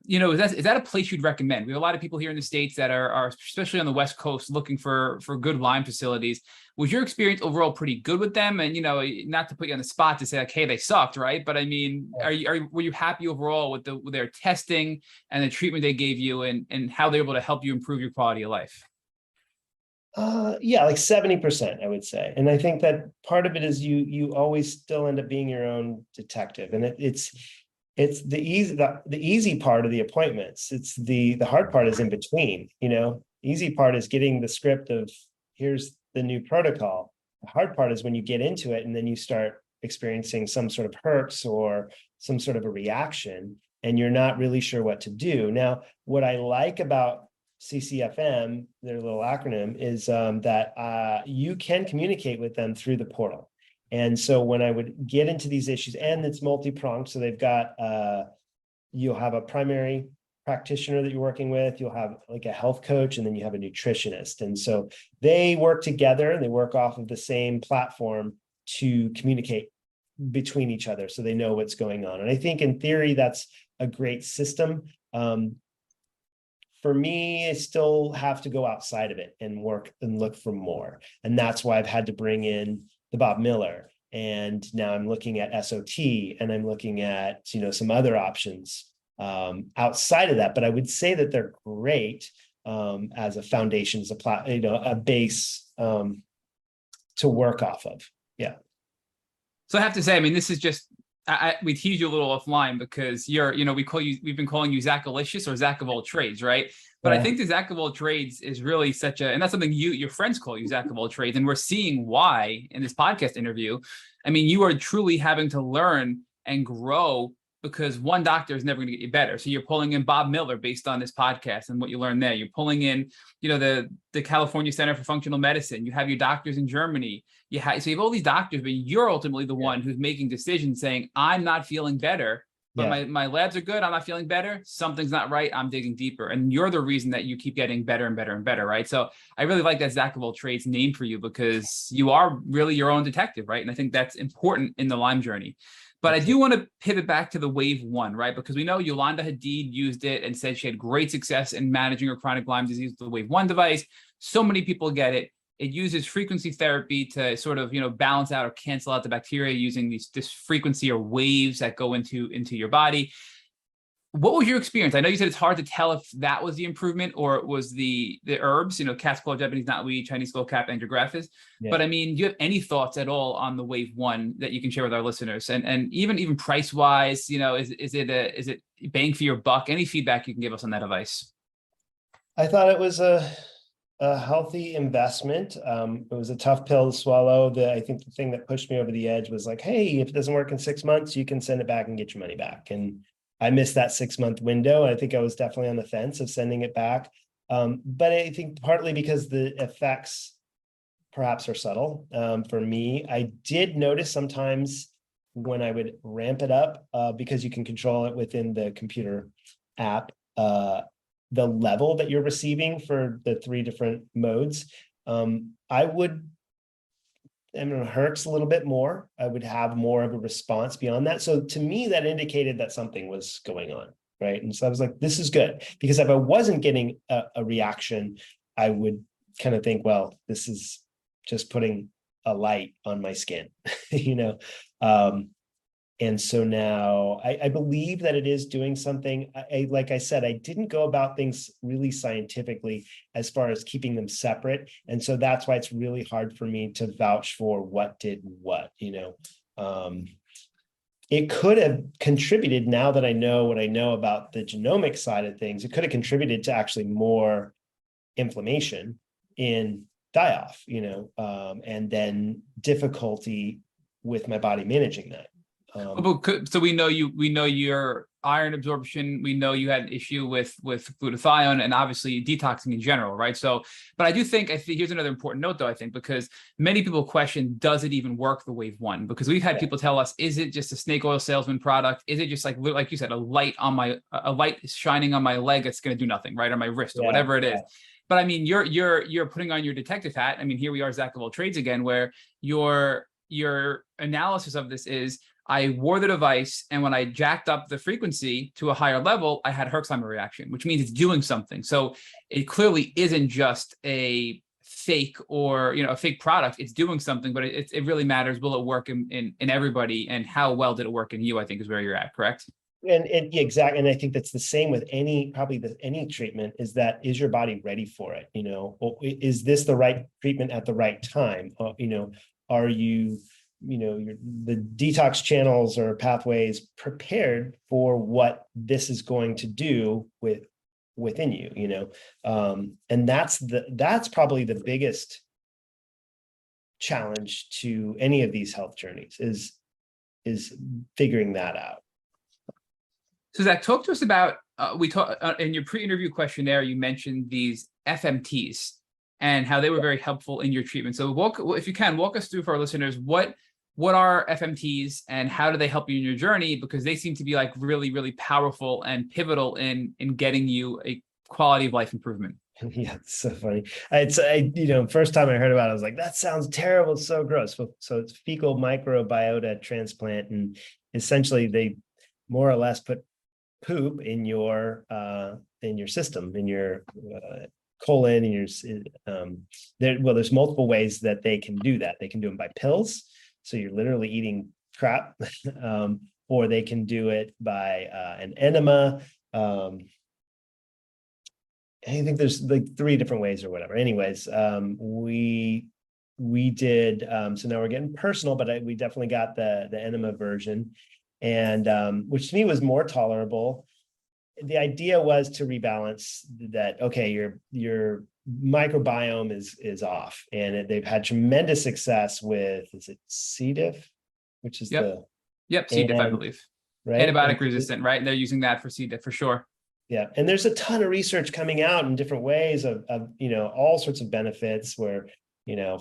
A: Is that a place you'd recommend? We have a lot of people here in the States that are especially on the West Coast, looking for good Lyme facilities. Was your experience overall pretty good with them? And, not to put you on the spot to say like, hey, they sucked, right? But I mean, were you happy overall with their testing and the treatment they gave you, and how they're able to help you improve your quality of life?
C: Yeah, like 70%, I would say. And I think that part of it is you always still end up being your own detective. And it's the easy part of the appointments. It's the hard part is in between, easy part is getting the script of here's the new protocol. The hard part is when you get into it and then you start experiencing some sort of herpes or some sort of a reaction, and you're not really sure what to do. Now, what I like about CCFM, their little acronym, is that you can communicate with them through the portal. And so when I would get into these issues, and it's multi-pronged, so they've got, you'll have a primary practitioner that you're working with, you'll have like a health coach, and then you have a nutritionist. And so they work together and they work off of the same platform to communicate between each other so they know what's going on. And I think in theory, that's a great system. For me, I still have to go outside of it and work and look for more. And that's why I've had to bring in the Bob Miller. And now I'm looking at SOT, and I'm looking at, some other options outside of that. But I would say that they're great as a foundation, as a base to work off of. Yeah.
A: So I have to say, I mean, this is just, we tease you a little offline because we've been calling you Zackalicious or Zack of All Trades, right? But yeah. I think the Zack of All Trades is really and that's something your friends call you, Zack of All Trades. And we're seeing why in this podcast interview. I mean, you are truly having to learn and grow because one doctor is never going to get you better. So you're pulling in Bob Miller based on this podcast and what you learned there. You're pulling in, the California Center for Functional Medicine. You have your doctors in Germany. So you have all these doctors, but you're ultimately the one who's making decisions saying, I'm not feeling better, but my labs are good. I'm not feeling better. Something's not right. I'm digging deeper. And you're the reason that you keep getting better and better and better, right? So I really like that Zack of All Trades name for you because you are really your own detective, right? And I think that's important in the Lyme journey. But I do want to pivot back to the Wave 1, right? Because we know Yolanda Hadid used it and said she had great success in managing her chronic Lyme disease with the Wave 1 device. So many people get it. It uses frequency therapy to sort of, balance out or cancel out the bacteria using this frequency or waves that go into your body. What was your experience? I know you said it's hard to tell if that was the improvement or it was the herbs, cat's claw, Japanese knotweed, Chinese skullcap, andrographis. Yeah. But I mean, do you have any thoughts at all on the Wave 1 that you can share with our listeners? And even price wise, is it bang for your buck? Any feedback you can give us on that device?
C: I thought it was a healthy investment. It was a tough pill to swallow. I think the thing that pushed me over the edge was like, hey, if it doesn't work in 6 months, you can send it back and get your money back. And I missed that 6-month window. I think I was definitely on the fence of sending it back. But I think partly because the effects perhaps are subtle. For me, I did notice sometimes when I would ramp it up, because you can control it within the computer app, the level that you're receiving for the 3 different modes, it hurts a little bit more. I would have more of a response beyond that. So to me, that indicated that something was going on, right? And so I was like, this is good. Because if I wasn't getting a reaction, I would kind of think, well, this is just putting a light on my skin, And so now I believe that it is doing something. Like I said, I didn't go about things really scientifically as far as keeping them separate. And so that's why it's really hard for me to vouch for what did what, It could have contributed, now that I know what I know about the genomic side of things, it could have contributed to actually more inflammation in die-off, and then difficulty with my body managing that.
A: So we know your iron absorption. We know you had an issue with glutathione and obviously detoxing in general, right? So, but I think here's another important note though, I think, because many people question, does it even work the Wave 1? Because we've had people tell us, is it just a snake oil salesman product? Is it just like you said, a light shining on my leg that's going to do nothing, right? Or my wrist or whatever it is. But I mean, you're putting on your detective hat. I mean, here we are, Zack of All Trades again, where your analysis of this is, I wore the device, and when I jacked up the frequency to a higher level, I had Herxheimer reaction, which means it's doing something. So it clearly isn't just a fake or a fake product. It's doing something, but it really matters. Will it work in everybody, and how well did it work in you? I think is where you're at. Correct?
C: And yeah, exactly. And I think that's the same with any treatment, is that, is your body ready for it? Is this the right treatment at the right time? Are you, the detox channels or pathways prepared for what this is going to do within you, and that's probably the biggest challenge to any of these health journeys is figuring that out.
A: So Zach, talk to us about, we talked in your pre-interview questionnaire, you mentioned these FMTs and how they were very helpful in your treatment. So if you can, walk us through for our listeners, what are FMTs and how do they help you in your journey? Because they seem to be like really, really powerful and pivotal in getting you a quality of life improvement.
C: Yeah, it's so funny. First time I heard about it, I was like, that sounds terrible. It's so gross. So it's fecal microbiota transplant. And essentially they more or less put poop in your system, in your colon, in your there's multiple ways that they can do that. They can do them by pills, so you're literally eating crap, or they can do it by an enema. I think there's like 3 different ways or whatever. Anyways, we did, so now we're getting personal, but we definitely got the enema version, and which to me was more tolerable. The idea was to rebalance that. Okay, your microbiome is off, and they've had tremendous success with, is it C. diff, which is
A: C. diff, I believe,
C: right?
A: Antibiotic resistant, right? And they're using that for C. diff for sure.
C: Yeah, and there's a ton of research coming out in different ways of all sorts of benefits, where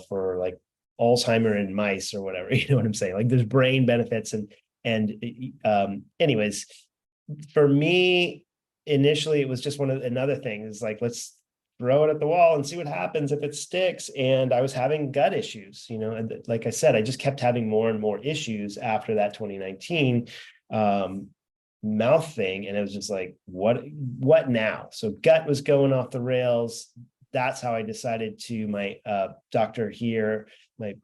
C: for like Alzheimer in mice or whatever, you know what I'm saying? Like there's brain benefits, and anyways, for me initially it was just another thing is like, let's throw it at the wall and see what happens if it sticks. And I was having gut issues, and like I said, I just kept having more and more issues after that 2019 mouth thing, and it was just like, what now? So gut was going off the rails. That's how I decided to, my doctor here, my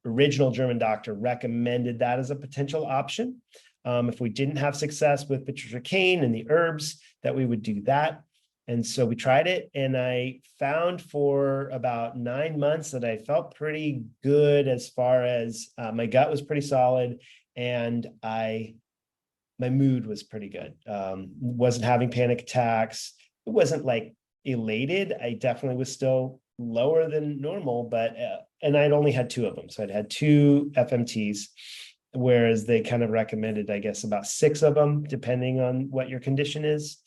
C: original German doctor, recommended that as a potential option. If we didn't have success with butyric and the herbs, that we would do that. And so we tried it, and I found for about 9 months that I felt pretty good, as far as my gut was pretty solid, and my mood was pretty good. Wasn't having panic attacks. It wasn't like elated. I definitely was still lower than normal, but and I'd only had 2 of them. So I'd had 2 FMTs, whereas they kind of recommended, I guess, about 6 of them, depending on what your condition is.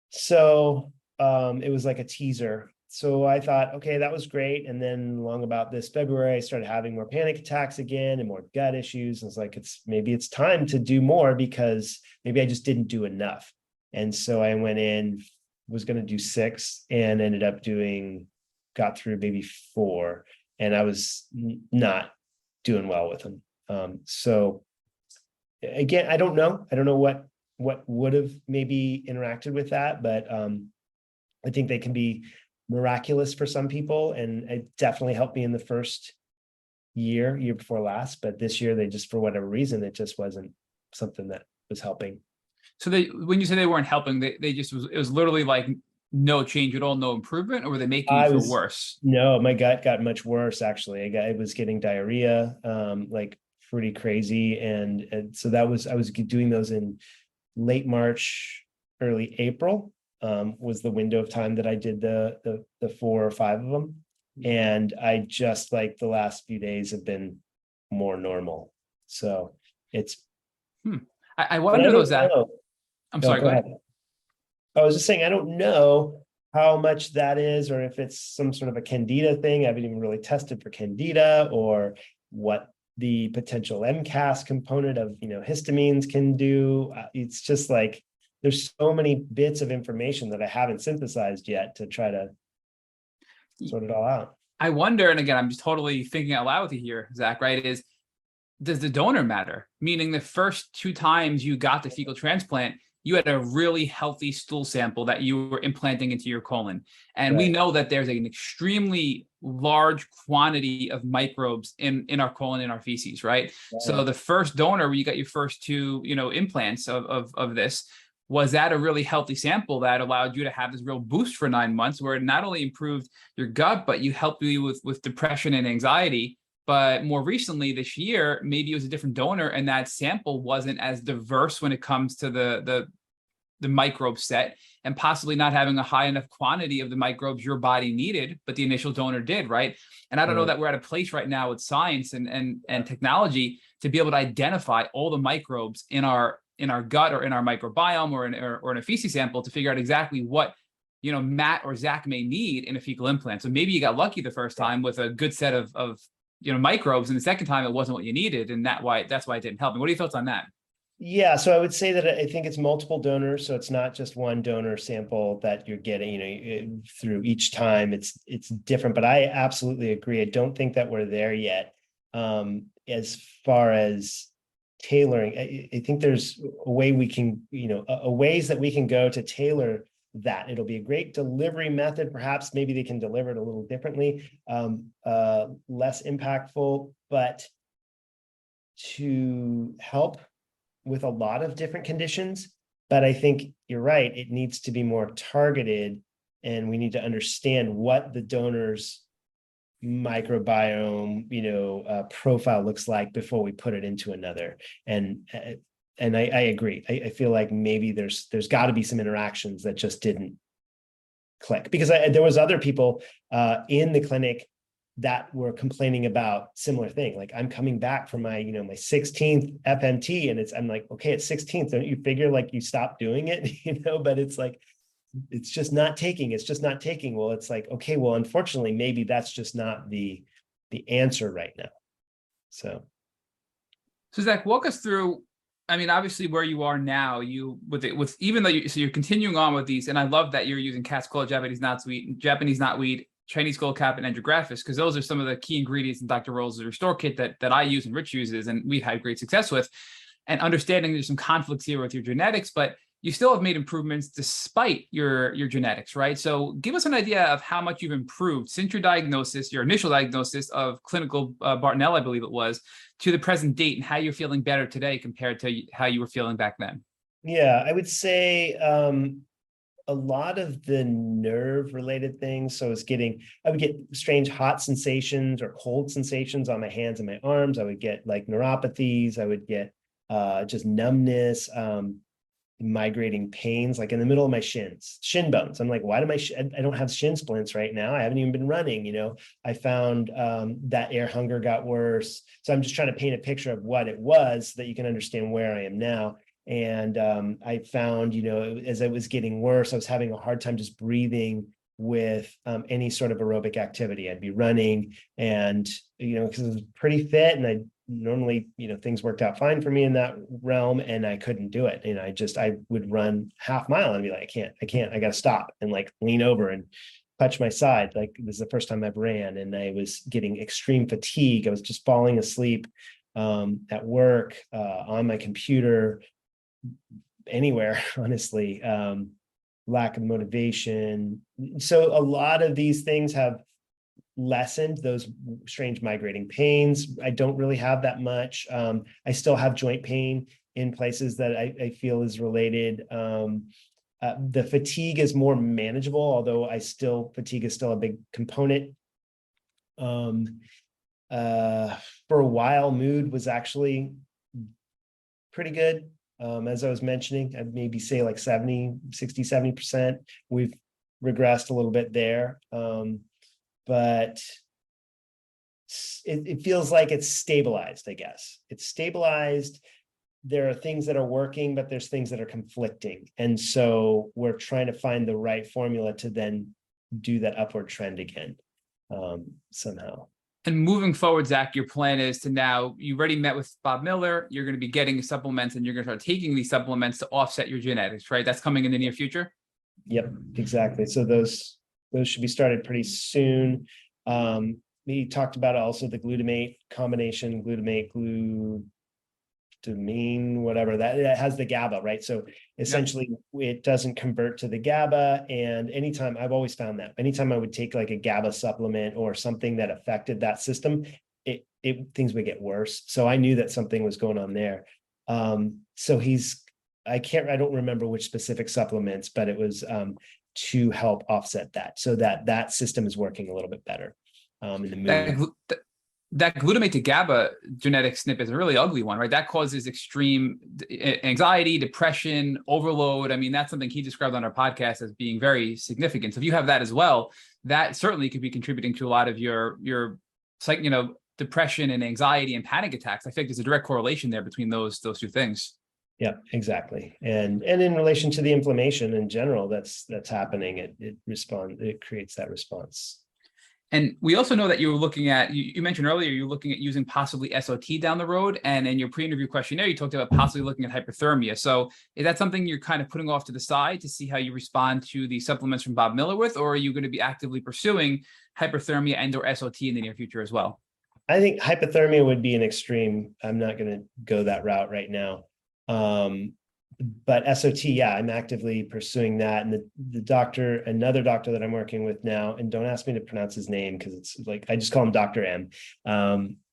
C: So it was like a teaser. So I thought, okay, that was great. And then along about this February, I started having more panic attacks again and more gut issues. And it's like, maybe it's time to do more, because maybe I just didn't do enough. And so I went in, was going to do 6, and ended up got through maybe 4. And I was not doing well with them. So again, I don't know what would have maybe interacted with that, but I think they can be miraculous for some people, and it definitely helped me in the first year before last, but this year they just, for whatever reason, it just wasn't something that was helping.
A: So when you say they weren't helping, it was literally like no change at all, no improvement, or were they making you feel worse?
C: No, my gut got much worse, actually. I was getting diarrhea, like pretty crazy, and so I was doing those in late March, early April. Was the window of time that I did the 4 or 5 of them. And I just, like, the last few days have been more normal. So it's,
A: I wonder though, Zach. I'm sorry, go ahead.
C: I was just saying, I don't know how much that is, or if it's some sort of a candida thing. I haven't even really tested for candida, or what the potential MCAS component of, histamines can do. It's just like, there's so many bits of information that I haven't synthesized yet to try to sort it all out.
A: I wonder, and again, I'm just totally thinking out loud with you here, Zach, right? Does the donor matter? Meaning the first 2 times you got the fecal transplant, you had a really healthy stool sample that you were implanting into your colon. And we know that there's an extremely large quantity of microbes in our colon, in our feces, right?
C: Yeah.
A: So the first donor where you got your first two, implants of this, was that a really healthy sample that allowed you to have this real boost for 9 months, where it not only improved your gut, but you helped you with depression and anxiety. But more recently this year, maybe it was a different donor and that sample wasn't as diverse when it comes to the microbe set, and possibly not having a high enough quantity of the microbes your body needed, but the initial donor did, right? And I don't know that we're at a place right now with science and technology to be able to identify all the microbes in our gut or in our microbiome or in a feces sample to figure out exactly what Matt or Zach may need in a fecal implant. So maybe you got lucky the first time with a good set of microbes, and the second time it wasn't what you needed, and that's why it didn't help. And what are your thoughts on that?
C: Yeah, so I would say that I think it's multiple donors, so it's not just one donor sample that you're getting, through each time. It's different, but I absolutely agree. I don't think that we're there yet. As far as tailoring, I think there's a way we can, ways that we can go to tailor that. It'll be a great delivery method. Perhaps maybe they can deliver it a little differently, less impactful, but to help with a lot of different conditions. But I think you're right, it needs to be more targeted, and we need to understand what the donor's microbiome profile looks like before we put it into another. And I agree. I feel like maybe there's got to be some interactions that just didn't click, because there was other people in the clinic that were complaining about similar thing. Like, I'm coming back from my, my 16th FMT, and I'm like, okay, at 16th, don't you figure like you stop doing it, but it's like, it's just not taking. Well, it's like, okay, well, unfortunately, maybe that's just not the answer right now. So
A: Zach, walk us through, I mean, obviously where you are now, even though you're continuing on with these, and I love that you're using cat's claw, Japanese knotweed, Chinese skullcap, and andrographis, because those are some of the key ingredients in Dr. Roll's Restore Kit that I use and Rich uses, and we've had great success with. And understanding there's some conflicts here with your genetics, but you still have made improvements despite your genetics, right? So give us an idea of how much you've improved since your initial diagnosis of clinical Bartonella, I believe it was, to the present date, and how you're feeling better today compared to how you were feeling back then.
C: Yeah, I would say a lot of the nerve related things. So I would get strange hot sensations or cold sensations on my hands and my arms. I would get like neuropathies. I would get just numbness, migrating pains, like in the middle of my shin bones. I'm like, why do I don't have shin splints right now? I haven't even been running, I found that air hunger got worse. So I'm just trying to paint a picture of what it was so that you can understand where I am now. And I found, as it was getting worse, I was having a hard time just breathing with any sort of aerobic activity. I'd be running and, because I was pretty fit, and I normally, things worked out fine for me in that realm, and I couldn't do it. I would run half mile and be like, I can't, I got to stop and like lean over and touch my side. Like, this is the first time I've ran, and I was getting extreme fatigue. I was just falling asleep at work, on my computer, anywhere, honestly. Lack of motivation. So a lot of these things have lessened those strange migrating pains. I don't really have that much. I still have joint pain in places that I feel is related. The fatigue is more manageable, although fatigue is still a big component. For a while, mood was actually pretty good. As I was mentioning, I'd maybe say like 70%. We've regressed a little bit there. But it feels like it's stabilized, I guess. It's stabilized. There are things that are working, but there's things that are conflicting. And so we're trying to find the right formula to then do that upward trend again, somehow.
A: And moving forward, Zach, your plan is to now, you already met with Bob Miller, you're going to be getting supplements, and you're going to start taking these supplements to offset your genetics, right? That's coming in the near future?
C: Yep, exactly. So those should be started pretty soon. We talked about also the glutamate combination, whatever that has the GABA, right? So essentially it doesn't convert to the GABA. And anytime, I've always found that anytime I would take like a GABA supplement or something that affected that system, things would get worse. So I knew that something was going on there. So I don't remember which specific supplements, but it was to help offset that, so that system is working a little bit better in the mood.
A: That glutamate to GABA genetic SNP is a really ugly one, right? That causes extreme anxiety, depression, overload. I mean, that's something he described on our podcast as being very significant. So if you have that as well, that certainly could be contributing to a lot of your depression and anxiety and panic attacks. I think there's a direct correlation there between those two things.
C: Yeah, exactly. And in relation to the inflammation in general, that's happening. It creates that response.
A: And we also know that you were looking at, you mentioned earlier, you're looking at using possibly SOT down the road. And in your pre-interview questionnaire, you talked about possibly looking at hyperthermia. So is that something you're kind of putting off to the side to see how you respond to the supplements from Bob Miller with, or are you going to be actively pursuing hyperthermia and or SOT in the near future as well?
C: I think hypothermia would be an extreme. I'm not going to go that route right now. But SOT, yeah, I'm actively pursuing that. And another doctor that I'm working with now, and don't ask me to pronounce his name because it's like, I just call him Dr. M.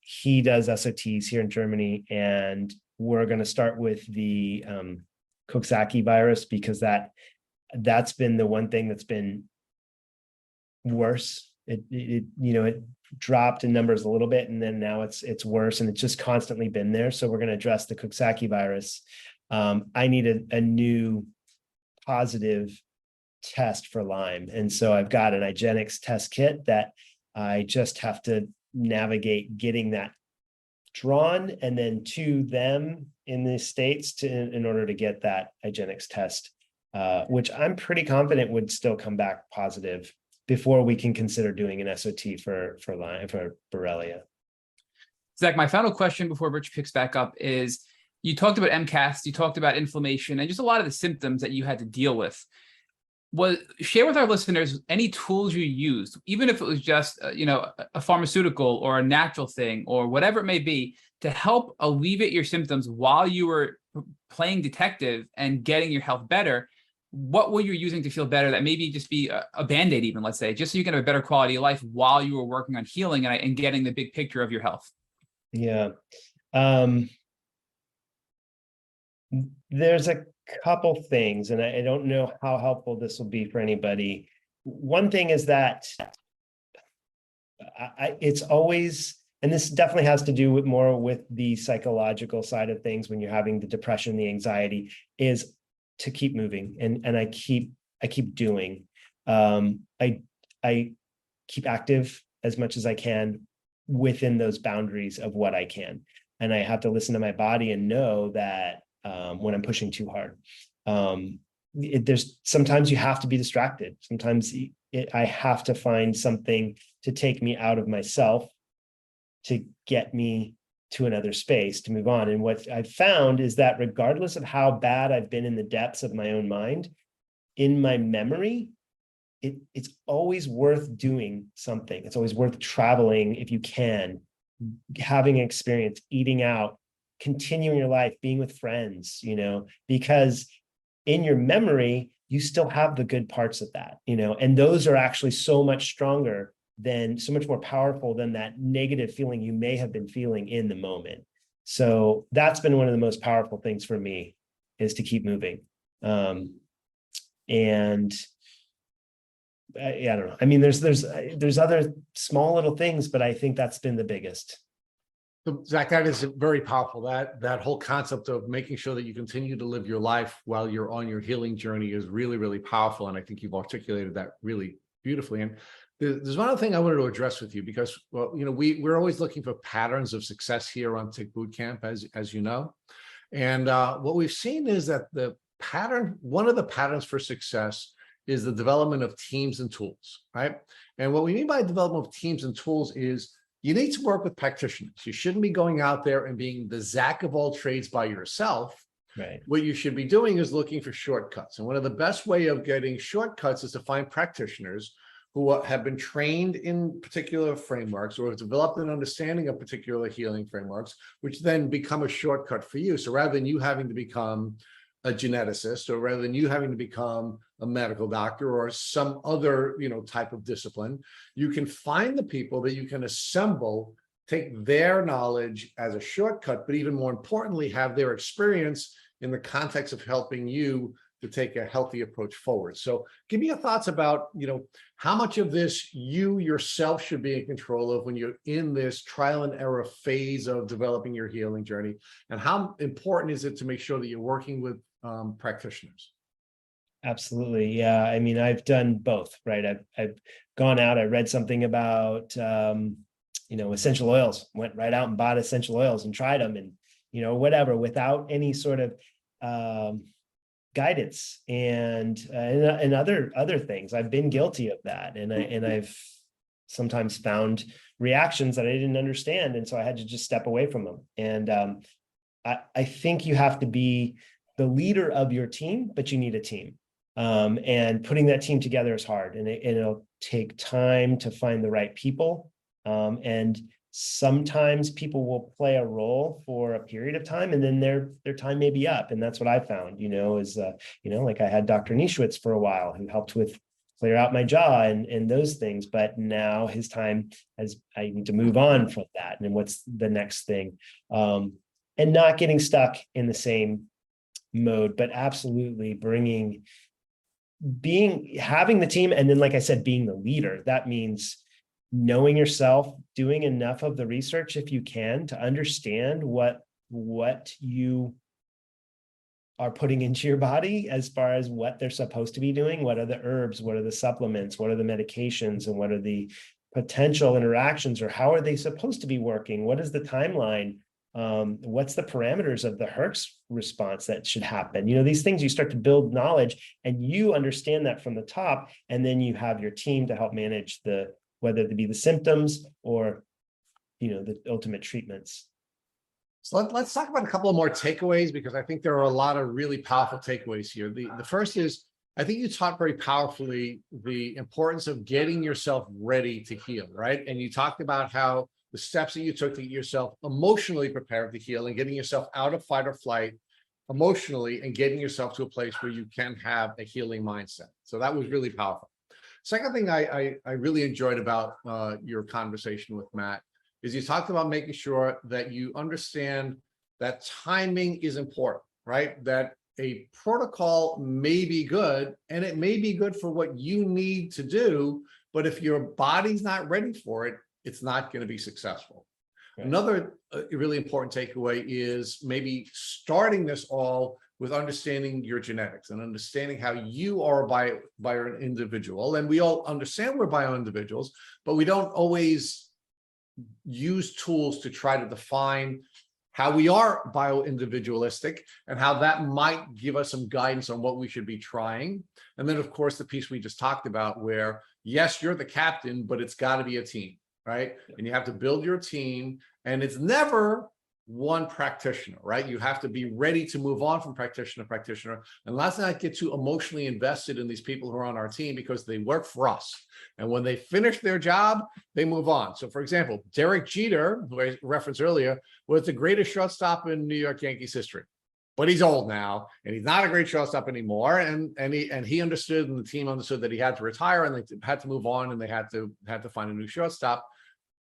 C: He does SOTs here in Germany, and we're going to start with the Coxsackie virus because that's been the one thing that's been worse. It dropped in numbers a little bit, and then now it's worse, and it's just constantly been there. So we're going to address the Coxsackie virus. I need a new positive test for Lyme, and so I've got an IGeneX test kit that I just have to navigate getting that drawn, and then to them in the States in order to get that IGeneX test, which I'm pretty confident would still come back positive before we can consider doing an SOT for Lyme, for Borrelia.
A: Zach, my final question before Rich picks back up is, you talked about MCAS, you talked about inflammation, and just a lot of the symptoms that you had to deal with. Share with our listeners any tools you used, even if it was just a pharmaceutical or a natural thing or whatever it may be, to help alleviate your symptoms while you were playing detective and getting your health better. What were you using to feel better? That maybe just be a Band-Aid, even, let's say, just so you can have a better quality of life while you were working on healing and getting the big picture of your health.
C: Yeah. There's a couple things, and I don't know how helpful this will be for anybody. One thing is that it's always, and this definitely has to do more with the psychological side of things when you're having the depression, the anxiety, is to keep moving. And I keep doing. I keep active as much as I can within those boundaries of what I can. And I have to listen to my body and know that when I'm pushing too hard. There's sometimes you have to be distracted. Sometimes I have to find something to take me out of myself to get me to another space to move on. And what I've found is that regardless of how bad I've been in the depths of my own mind, in my memory, it's always worth doing something. It's always worth traveling if you can, having an experience, eating out, continuing your life, being with friends, because in your memory, you still have the good parts of that, and those are actually so much stronger so much more powerful than that negative feeling you may have been feeling in the moment. So that's been one of the most powerful things for me, is to keep moving. And I don't know. I mean, there's other small little things, but I think that's been the biggest.
B: So, Zach, that is very powerful. That whole concept of making sure that you continue to live your life while you're on your healing journey is really, really powerful. And I think you've articulated that really beautifully. And there's one other thing I wanted to address with you, because, well, we're always looking for patterns of success here on Tick Bootcamp, as you know. And what we've seen is that one of the patterns for success is the development of teams and tools, right? And what we mean by development of teams and tools is you need to work with practitioners. You shouldn't be going out there and being the Zack of all trades by yourself.
C: Right.
B: What you should be doing is looking for shortcuts. And one of the best way of getting shortcuts is to find practitioners who have been trained in particular frameworks or have developed an understanding of particular healing frameworks, which then become a shortcut for you. So rather than you having to become a geneticist, or rather than you having to become a medical doctor or some other, type of discipline, you can find the people that you can assemble, take their knowledge as a shortcut, but even more importantly, have their experience in the context of helping you to take a healthy approach forward. So give me your thoughts about, how much of this you yourself should be in control of when you're in this trial and error phase of developing your healing journey, and how important is it to make sure that you're working with practitioners?
C: Absolutely. Yeah. I mean, I've done both, right? I've gone out, I read something about, essential oils, went right out and bought essential oils and tried them and, whatever, without any sort of, guidance and other things. I've been guilty of that. And I've sometimes found reactions that I didn't understand. And so I had to just step away from them. And, I think you have to be the leader of your team, but you need a team. And putting that team together is hard, and it'll take time to find the right people. And sometimes people will play a role for a period of time, and then their time may be up. And that's what I found, like I had Dr. Nischwitz for a while, who helped with clear out my jaw and those things. But now his time I need to move on from that. And then what's the next thing? And not getting stuck in the same mode, but absolutely having the team. And then, like I said, being the leader. That means knowing yourself, doing enough of the research if you can to understand what you are putting into your body as far as what they're supposed to be doing. What are the herbs? What are the supplements? What are the medications? And what are the potential interactions, or how are they supposed to be working? What is the timeline? What's the parameters of the Herx response that should happen? These things, you start to build knowledge, and you understand that from the top, and then you have your team to help manage whether it be the symptoms or, the ultimate treatments.
B: So let's talk about a couple of more takeaways, because I think there are a lot of really powerful takeaways here. The first is, I think you taught very powerfully the importance of getting yourself ready to heal, right? And you talked about how the steps that you took to get yourself emotionally prepared to heal, and getting yourself out of fight or flight emotionally, and getting yourself to a place where you can have a healing mindset. So that was really powerful. Second thing I really enjoyed about your conversation with Matt is you talked about making sure that you understand that timing is important, right? That a protocol may be good, and it may be good for what you need to do, but if your body's not ready for it, it's not going to be successful. Right. Another really important takeaway is maybe starting this all with understanding your genetics and understanding how you are by an individual. And we all understand we're bio individuals, but we don't always use tools to try to define how we are bio individualistic, and how that might give us some guidance on what we should be trying. And then, of course, the piece we just talked about, where yes, you're the captain, but it's got to be a team. Right? And you have to build your team, and it's never one practitioner, right? You have to be ready to move on from practitioner to practitioner. And let's not get too emotionally invested in these people who are on our team, because they work for us. And when they finish their job, they move on. So for example, Derek Jeter, who I referenced earlier, was the greatest shortstop in New York Yankees history. But he's old now, and he's not a great shortstop anymore. And he understood, and the team understood, that he had to retire, and they had to move on, and they had to find a new shortstop.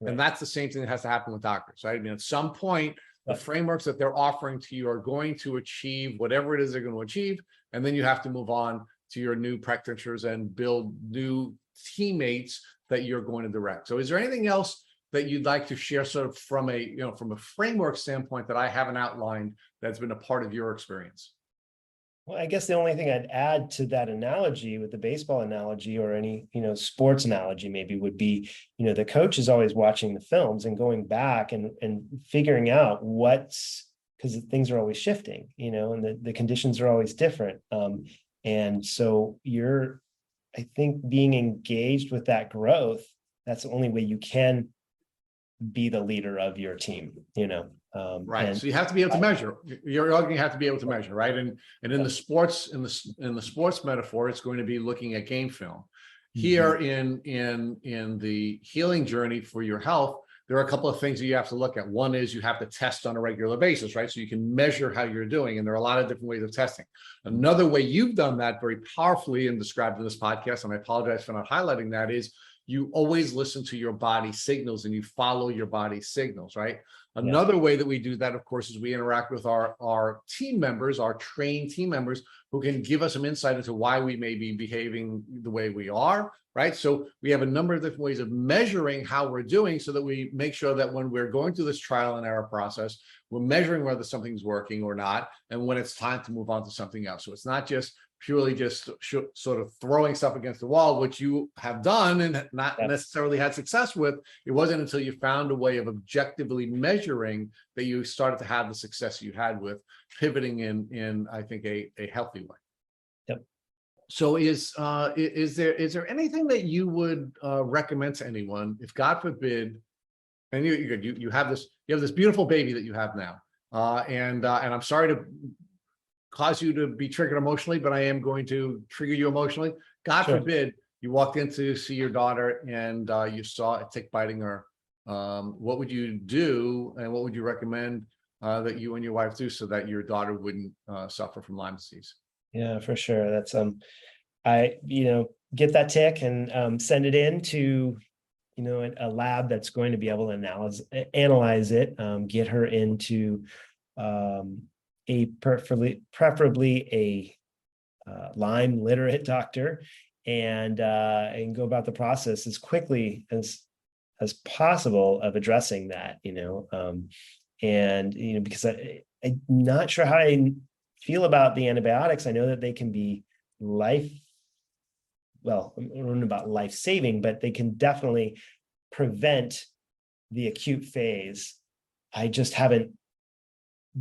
B: Right. And that's the same thing that has to happen with doctors, right? I mean, at some point, the frameworks that they're offering to you are going to achieve whatever it is they're going to achieve, and then you have to move on to your new practitioners and build new teammates that you're going to direct. So, is there anything else that you'd like to share, sort of from a framework standpoint, that I haven't outlined that's been a part of your experience?
C: Well, I guess the only thing I'd add to that analogy, with the baseball analogy, or any, sports analogy maybe, would be, the coach is always watching the films and going back and figuring out because things are always shifting, and the conditions are always different. And so I think being engaged with that growth, that's the only way you can be the leader of your team,
B: Right. So you have to be able to measure. You're going to have to be able to measure, right? And in the sports, in the sports metaphor, it's going to be looking at game film. Here in the healing journey for your health, there are a couple of things that you have to look at. One is you have to test on a regular basis, right? So you can measure how you're doing. And there are a lot of different ways of testing. Another way you've done that very powerfully and described in this podcast, and I apologize for not highlighting that, is you always listen to your body signals and you follow your body signals, right? Another way that we do that, of course, is we interact with our team members, our trained team members, who can give us some insight into why we may be behaving the way we are, right? So we have a number of different ways of measuring how we're doing so that we make sure that when we're going through this trial and error process, we're measuring whether something's working or not, and when it's time to move on to something else. So it's not just purely just sort of throwing stuff against the wall, which you have done and not necessarily had success with. It wasn't until you found a way of objectively measuring that you started to have the success you had with pivoting in I think a healthy way.
C: Yep.
B: So is there anything that you would recommend to anyone if, God forbid, and you have this beautiful baby that you have now, and I'm sorry to cause you to be triggered emotionally, but I am going to trigger you emotionally. God forbid you walked in to see your daughter and you saw a tick biting her. What would you do, and what would you recommend that you and your wife do so that your daughter wouldn't suffer from Lyme disease?
C: Yeah, for sure. That's I get that tick and send it in to a lab that's going to be able to analyze it, get her into a preferably a Lyme literate doctor, and go about the process as quickly as possible of addressing that. Because I'm not sure how I feel about the antibiotics. I know that they can be I don't know about life-saving, but they can definitely prevent the acute phase. I just haven't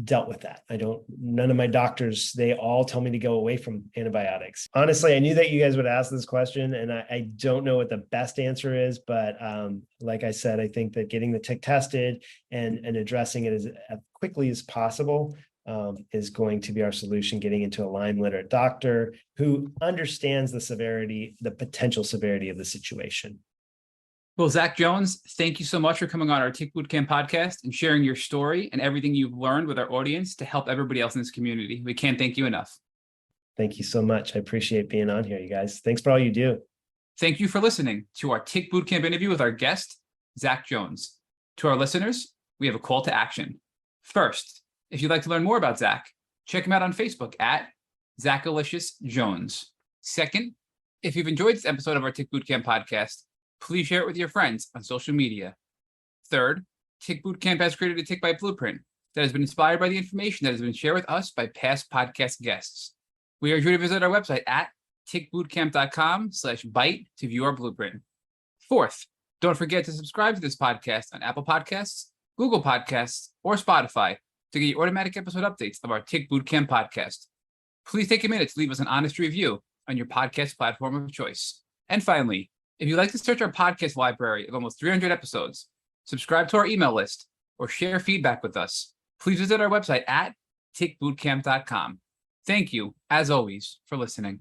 C: dealt with that. None of my doctors, they all tell me to go away from antibiotics. Honestly, I knew that you guys would ask this question, and I don't know what the best answer is, but like I said, I think that getting the tick tested and addressing it as quickly as possible is going to be our solution, getting into a Lyme literate doctor who understands the potential severity of the situation.
A: Well, Zack Jones, thank you so much for coming on our Tick Bootcamp podcast and sharing your story and everything you've learned with our audience to help everybody else in this community. We can't thank you enough.
C: Thank you so much. I appreciate being on here, you guys. Thanks for all you do.
A: Thank you for listening to our Tick Bootcamp interview with our guest, Zack Jones. To our listeners, we have a call to action. First, if you'd like to learn more about Zack, check him out on Facebook at Zackalicious Jones. Second, if you've enjoyed this episode of our Tick Bootcamp podcast, please share it with your friends on social media. Third, Tick Bootcamp has created a Tick Bite blueprint that has been inspired by the information that has been shared with us by past podcast guests. We urge you to visit our website at tickbootcamp.com/bite to view our blueprint. Fourth, don't forget to subscribe to this podcast on Apple Podcasts, Google Podcasts, or Spotify to get your automatic episode updates of our Tick Bootcamp podcast. Please take a minute to leave us an honest review on your podcast platform of choice. And finally, if you'd like to search our podcast library of almost 300 episodes, subscribe to our email list, or share feedback with us, please visit our website at tickbootcamp.com. Thank you, as always, for listening.